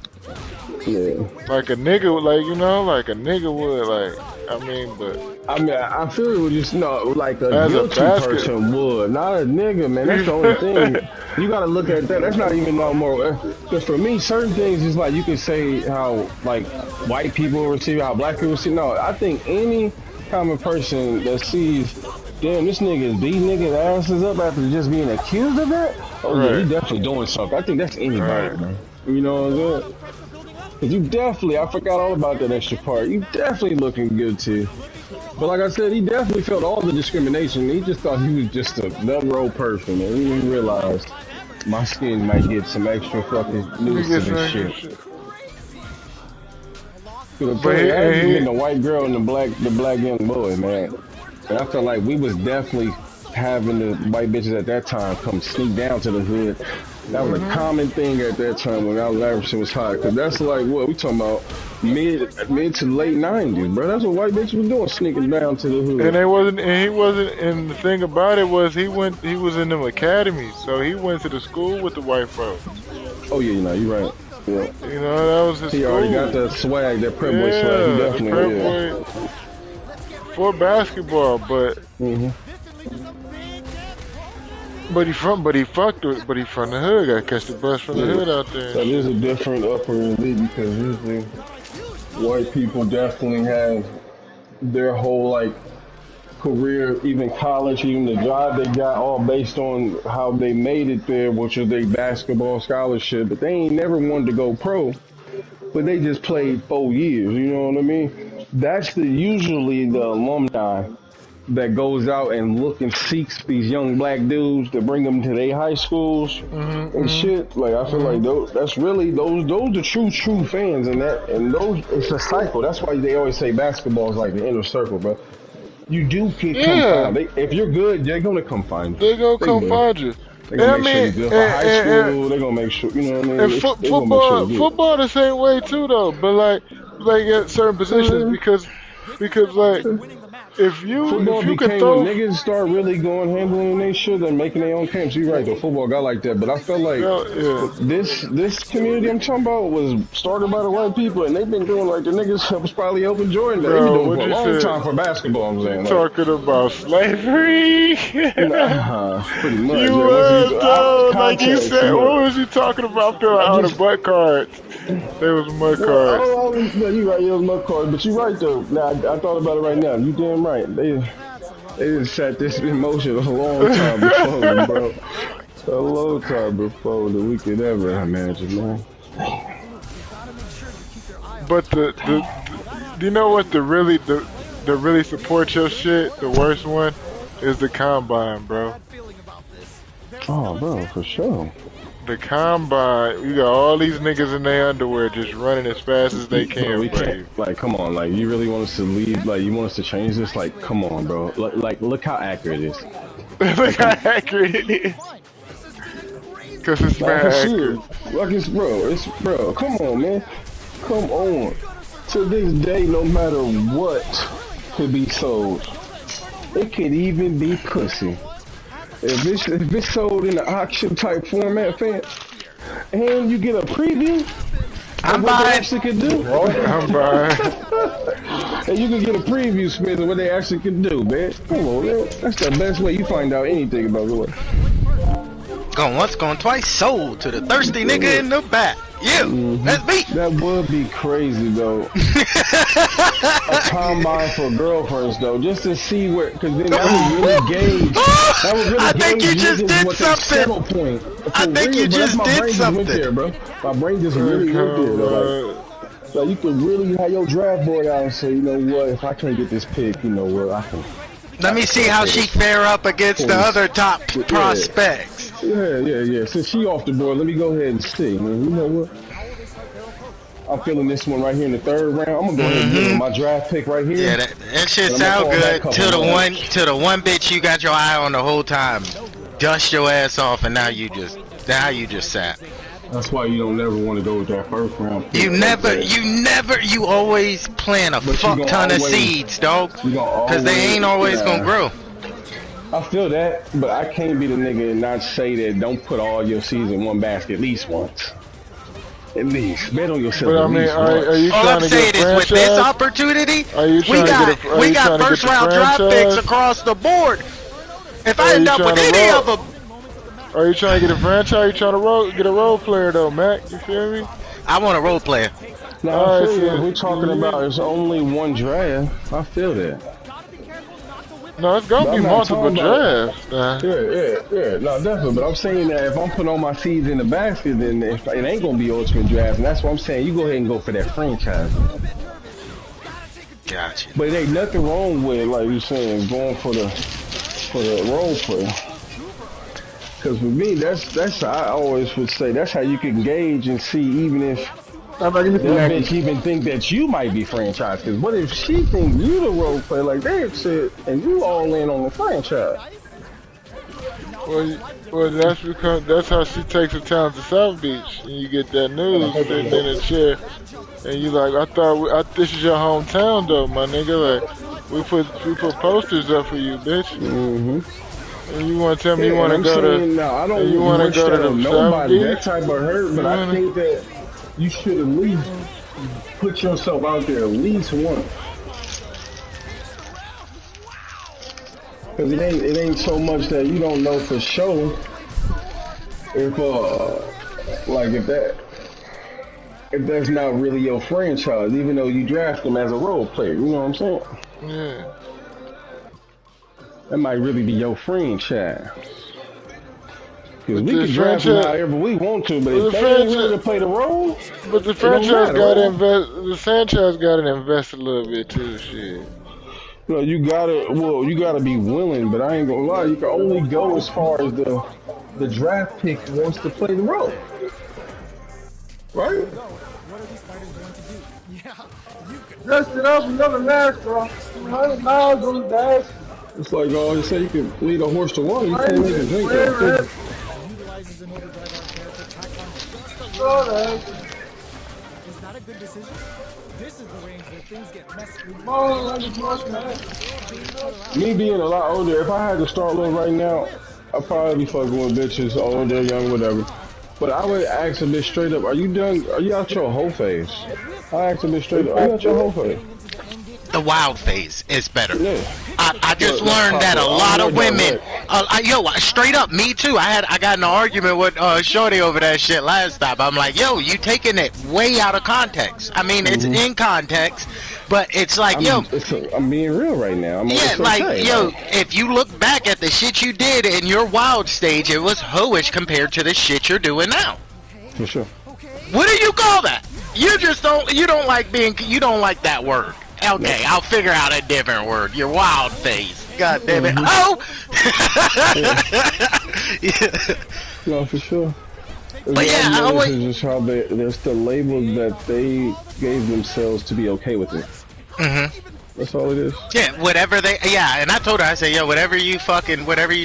Yeah. Like a nigga, like, you know, like a nigga would, like, I feel it would just like a guilty person would, not a nigga, man. That's the only thing. You gotta look at that. That's not even no more. Because for me, certain things is like you can say how like white people receive, how black people receive. No, I think any common person that sees, damn, this nigga is beating niggas' asses up after just being accused of that. Oh yeah, he definitely doing something. I think that's anybody, man. You know what I'm saying? Cause you definitely, I forgot all about that extra part. You definitely looking good too. But like I said, he definitely felt all the discrimination. He just thought he was just another old person, and he didn't realize my skin might get some extra fucking nuisance and shit. Cause getting the white girl and the black young boy, man. And I felt like we was definitely having the white bitches at that time come sneak down to the hood. That was a common thing at that time when our Laverson was hot. Cause that's like what we talking about, mid to late 90s, bro. That's what white bitches was doing, sneaking down to the hood. And he wasn't. And the thing about it was he was in them academies, so he went to the school with the white folks. Oh yeah, you know, you're right. Yeah. You know, that was his school. He already got that swag, that prep boy swag. He definitely for basketball, but. But he from the hood. Got to catch the bus from the hood out there. That is a different upper elite because usually white people definitely have their whole like career, even college, even the job they got, all based on how they made it there, which is their basketball scholarship. But they ain't never wanted to go pro. But they just played 4 years. You know what I mean? That's usually the alumni that goes out and look and seeks these young black dudes to bring them to their high schools and shit. Like I feel like that's really those the true fans, and those it's a cycle. That's why they always say basketball is like the inner circle, bro. You do come find. If you're good, they're gonna come find you. They're gonna come find you. They're gonna make sure you're good for high school. They're gonna make sure, you know what I mean? And football the same way too, though. But like at certain positions, because like. Football became when niggas start really going handling their shit and making their own camps. You're right, though. Football got like that, but I felt like this community I'm talking about was started by the white people, and they've been doing like the niggas that was probably helping Jordan. They've been doing for a long time for basketball. I'm saying, talking about slavery. Pretty much. You was though, like you said. What was you talking about? Filling out the butt cards. They was mud cards. Oh, you right. It was mud cards, but you right though. Now I thought about it right now. You damn right. They just set this in motion a long time before, bro. A long time before that we could ever imagine, man. But you know what? The really support your shit. The worst one is the combine, bro. Oh, bro, for sure. the combine, you got all these niggas in their underwear just running as fast as they can. Bro, we can't. Like, come on. Like, you really want us to leave? Like, you want us to change this? Like, come on, bro. Like, look how accurate it is. Look how accurate it is. Cause it's Like, mad accurate. Like, it's bro. Come on, man. Come on. To this day, no matter what could be sold, it could even be pussy. If it's sold in an auction type format, fam, and you get a preview, I'm what they buying. actually can do. I'm buying. And you can get a preview, Smith, of what they actually can do, man. Come on, man. That's the best way you find out anything about it. Going once, going twice, sold to the thirsty nigga in the back. You, that's me. That would be crazy, though. A combine for girlfriends, though, just to see where, because then that would really gauge. That would really I think you gauge just niggas did what their settle something. point. I think you just my did brain something. Just went there, bro. My brain just really went there. Though. Like you can really have your draft board out and say, you know what, if I can't get this pick, you know what, I can. Let me see how she fare up against the other top prospects. Yeah. Since she off the board, let me go ahead and see. Man, you know what? I'm feeling this one right here in the third round. I'm gonna go ahead and give her my draft pick right here. Yeah, that shit sound good to the one bitch you got your eye on the whole time. Dust your ass off, and now you just sat. That's why you don't never want to go with that first round pick. You always plant a fuck ton of seeds, dog. Cause they ain't always gonna grow. I feel that, but I can't be the nigga and not say that don't put all your seeds in one basket at least once. At least. Bet on yourself. But I mean, are you all trying I'm to saying get is with this franchise? opportunity, We got first round draft picks across the board. If I end up with any of them. Are you trying to get a franchise? Are you trying to get a role player though, Mac? You feel me? I want a role player. No, we're talking about it's only one draft. I feel that. No, it's gonna be multiple drafts. Yeah. No, definitely. But I'm saying that if I'm putting all my seeds in the basket, then it ain't gonna be ultimate draft, and that's what I'm saying. You go ahead and go for that franchise. Gotcha. But it ain't nothing wrong with, like you saying, going for the role player. Because for me, that's I always would say that's how you can gauge and see even if that bitch even think that you might be franchised. Because what if she think you the role player like they said and you all in on the franchise? Well, that's because that's how she takes her town to South Beach, and you get that news sitting in a chair, and you like, I thought this is your hometown though, my nigga. Like we put posters up for you, bitch. And you want to tell me you want to go to? No, I don't. You want to go to the nobody that type of hurt, but I think that you should at least put yourself out there at least once. Cause it ain't so much that you don't know for sure if that's not really your franchise, even though you draft them as a role player. You know what I'm saying? Yeah. That might really be your franchise. Cause we can draft them however we want to, but if they ain't ready to play the role, but the franchise got to invest. The franchise got to invest a little bit too. Shit. No, you gotta be willing, but I ain't gonna lie, you can only go as far as the draft pick wants to play the role. Right? What are these fighters going to do? Yeah, Dress it up, another NASCAR. 100 miles on the dash. It's like you say you can lead a horse to water, you can't make it drink that. utilizes an overdrive art character tacked on just a Oh, little. Is that a good decision? This is the range where things get messy. Me being a lot older, if I had to start one right now, I'd probably be fucking with bitches, older, young, whatever. But I would ask a bitch straight up, are you done? Are you out your whole phase? I ask a bitch straight up, are you out your whole phase? The wild phase is better. Yeah. I just learned that a lot of women, straight up, me too. I got in an argument with Shorty over that shit last time. I'm like, yo, you taking it way out of context. I mean, it's in context, but it's like, I'm being real right now. If you look back at the shit you did in your wild stage, it was hoish compared to the shit you're doing now. For sure. What do you call that? You don't like that word. Okay, I'll figure out a different word. Your wild phase. God damn it. Oh! No, for sure. But yeah, I always. Just how there's the label that they gave themselves to be okay with it. That's all it is. Yeah, whatever they. Yeah, and I told her, I said, yo, whatever you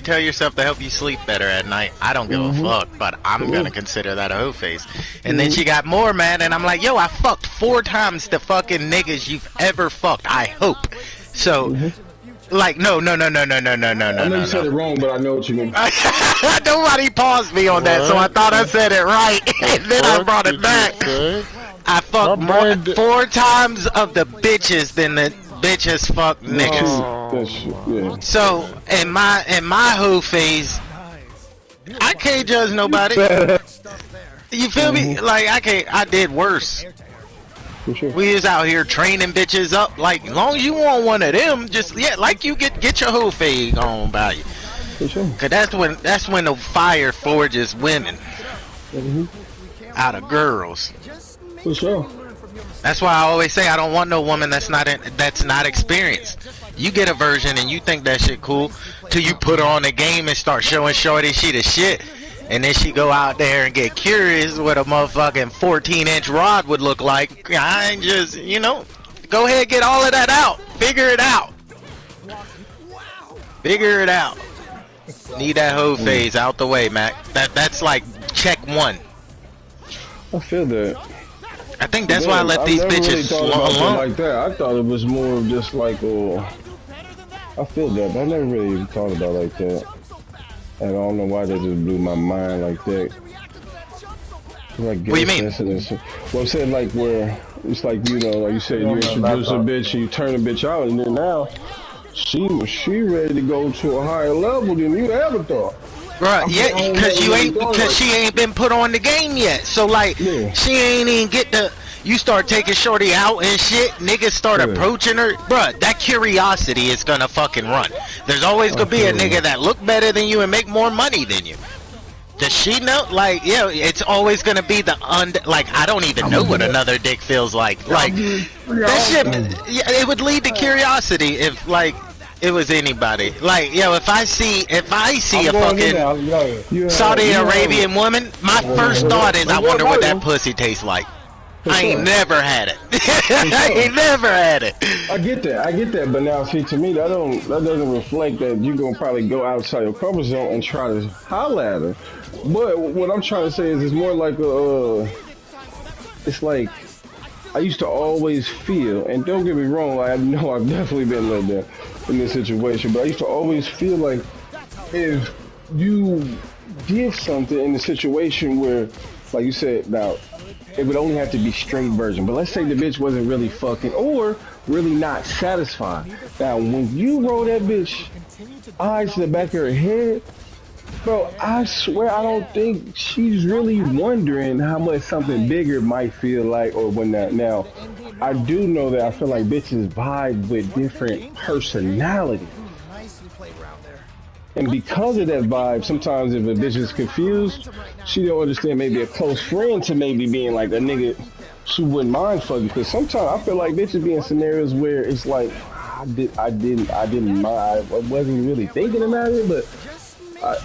tell yourself to help you sleep better at night, I don't give a fuck, but I'm gonna consider that a hoe face. And then she got more mad, and I'm like, yo, I fucked 4 times the fucking niggas you've ever fucked. I hope. So, like, no. I know you said it wrong, but I know what you mean. Nobody paused me on that, so I thought I said it right, and then I brought it back. I fucked 4 times of the bitches than the bitches fuck niggas. So in my hoe phase, I can't judge nobody. You feel me? Like I did worse. We is out here training bitches up. Like, as long as you want one of them, just like you get your hoe phase on by you. Cause that's when the fire forges women out of girls. For sure. That's why I always say I don't want no woman that's not experienced. You get a version and you think that shit cool till you put her on the game and start showing shorty she the shit, and then she go out there and get curious what a motherfucking 14-inch rod would look like. I ain't just, go ahead, get all of that out. Figure it out. Figure it out. Need that hoe phase out the way, Mac. That's like check 1. I feel that. I think that's why I let these bitches alone. Like that. I thought it was more of just like, I feel that, but I never really even thought about it like that. And I don't know why that just blew my mind like that. Like, what do you mean? Well, I'm saying like where it's like, like you said, you introduce a bitch and you turn a bitch out, and then now she ready to go to a higher level than you ever thought. Right, yeah, because she ain't been put on the game yet. So like, she ain't even get the. You start taking shorty out and shit. Niggas start approaching her, bruh. That curiosity is gonna fucking run. There's always gonna be a nigga that look better than you and make more money than you. Does she know? Like, it's always gonna be the like, I don't even know what another dick feels like. Like, that shit. It would lead to curiosity if like. It was anybody. Like, if I see a fucking Saudi Arabian woman, my first thought is, I wonder what that pussy tastes like. I ain't never had it. I ain't never had it. I get that, but now see, to me that doesn't reflect that you're gonna probably go outside your comfort zone and try to holler at her. But what I'm trying to say is it's more like it's like I used to always feel, and don't get me wrong, I know I've definitely been let down in this situation, but I used to always feel like if you did something in the situation where, like you said, now it would only have to be straight version, but let's say the bitch wasn't really fucking or really not satisfied. Now when you roll that bitch eyes to the back of her head, bro, I swear I don't think she's really wondering how much something bigger might feel like or when that. Now, I do know that I feel like bitches vibe with different personalities. And because of that vibe, sometimes if a bitch is confused, she don't understand maybe a close friend to maybe being like a nigga she wouldn't mind fucking. Because sometimes I feel like bitches be in scenarios where it's like, I didn't mind. I wasn't really thinking about it, but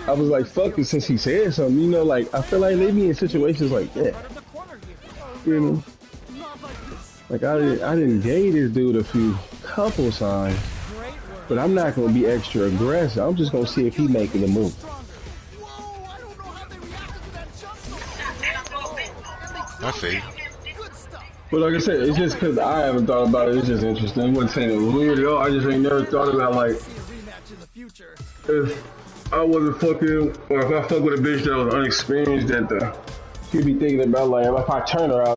I was like, fuck it, since he said something, like, I feel like they be in situations like that. Like, I didn't date this dude a few couple times, but I'm not going to be extra aggressive. I'm just going to see if he making a move. I see. But like I said, it's just because I haven't thought about it. It's just interesting. I wasn't saying it was weird at all. I just ain't never thought about, like, if I wasn't fucking, or if I fuck with a bitch that was unexperienced, that she'd be thinking about, like, if I turn her out,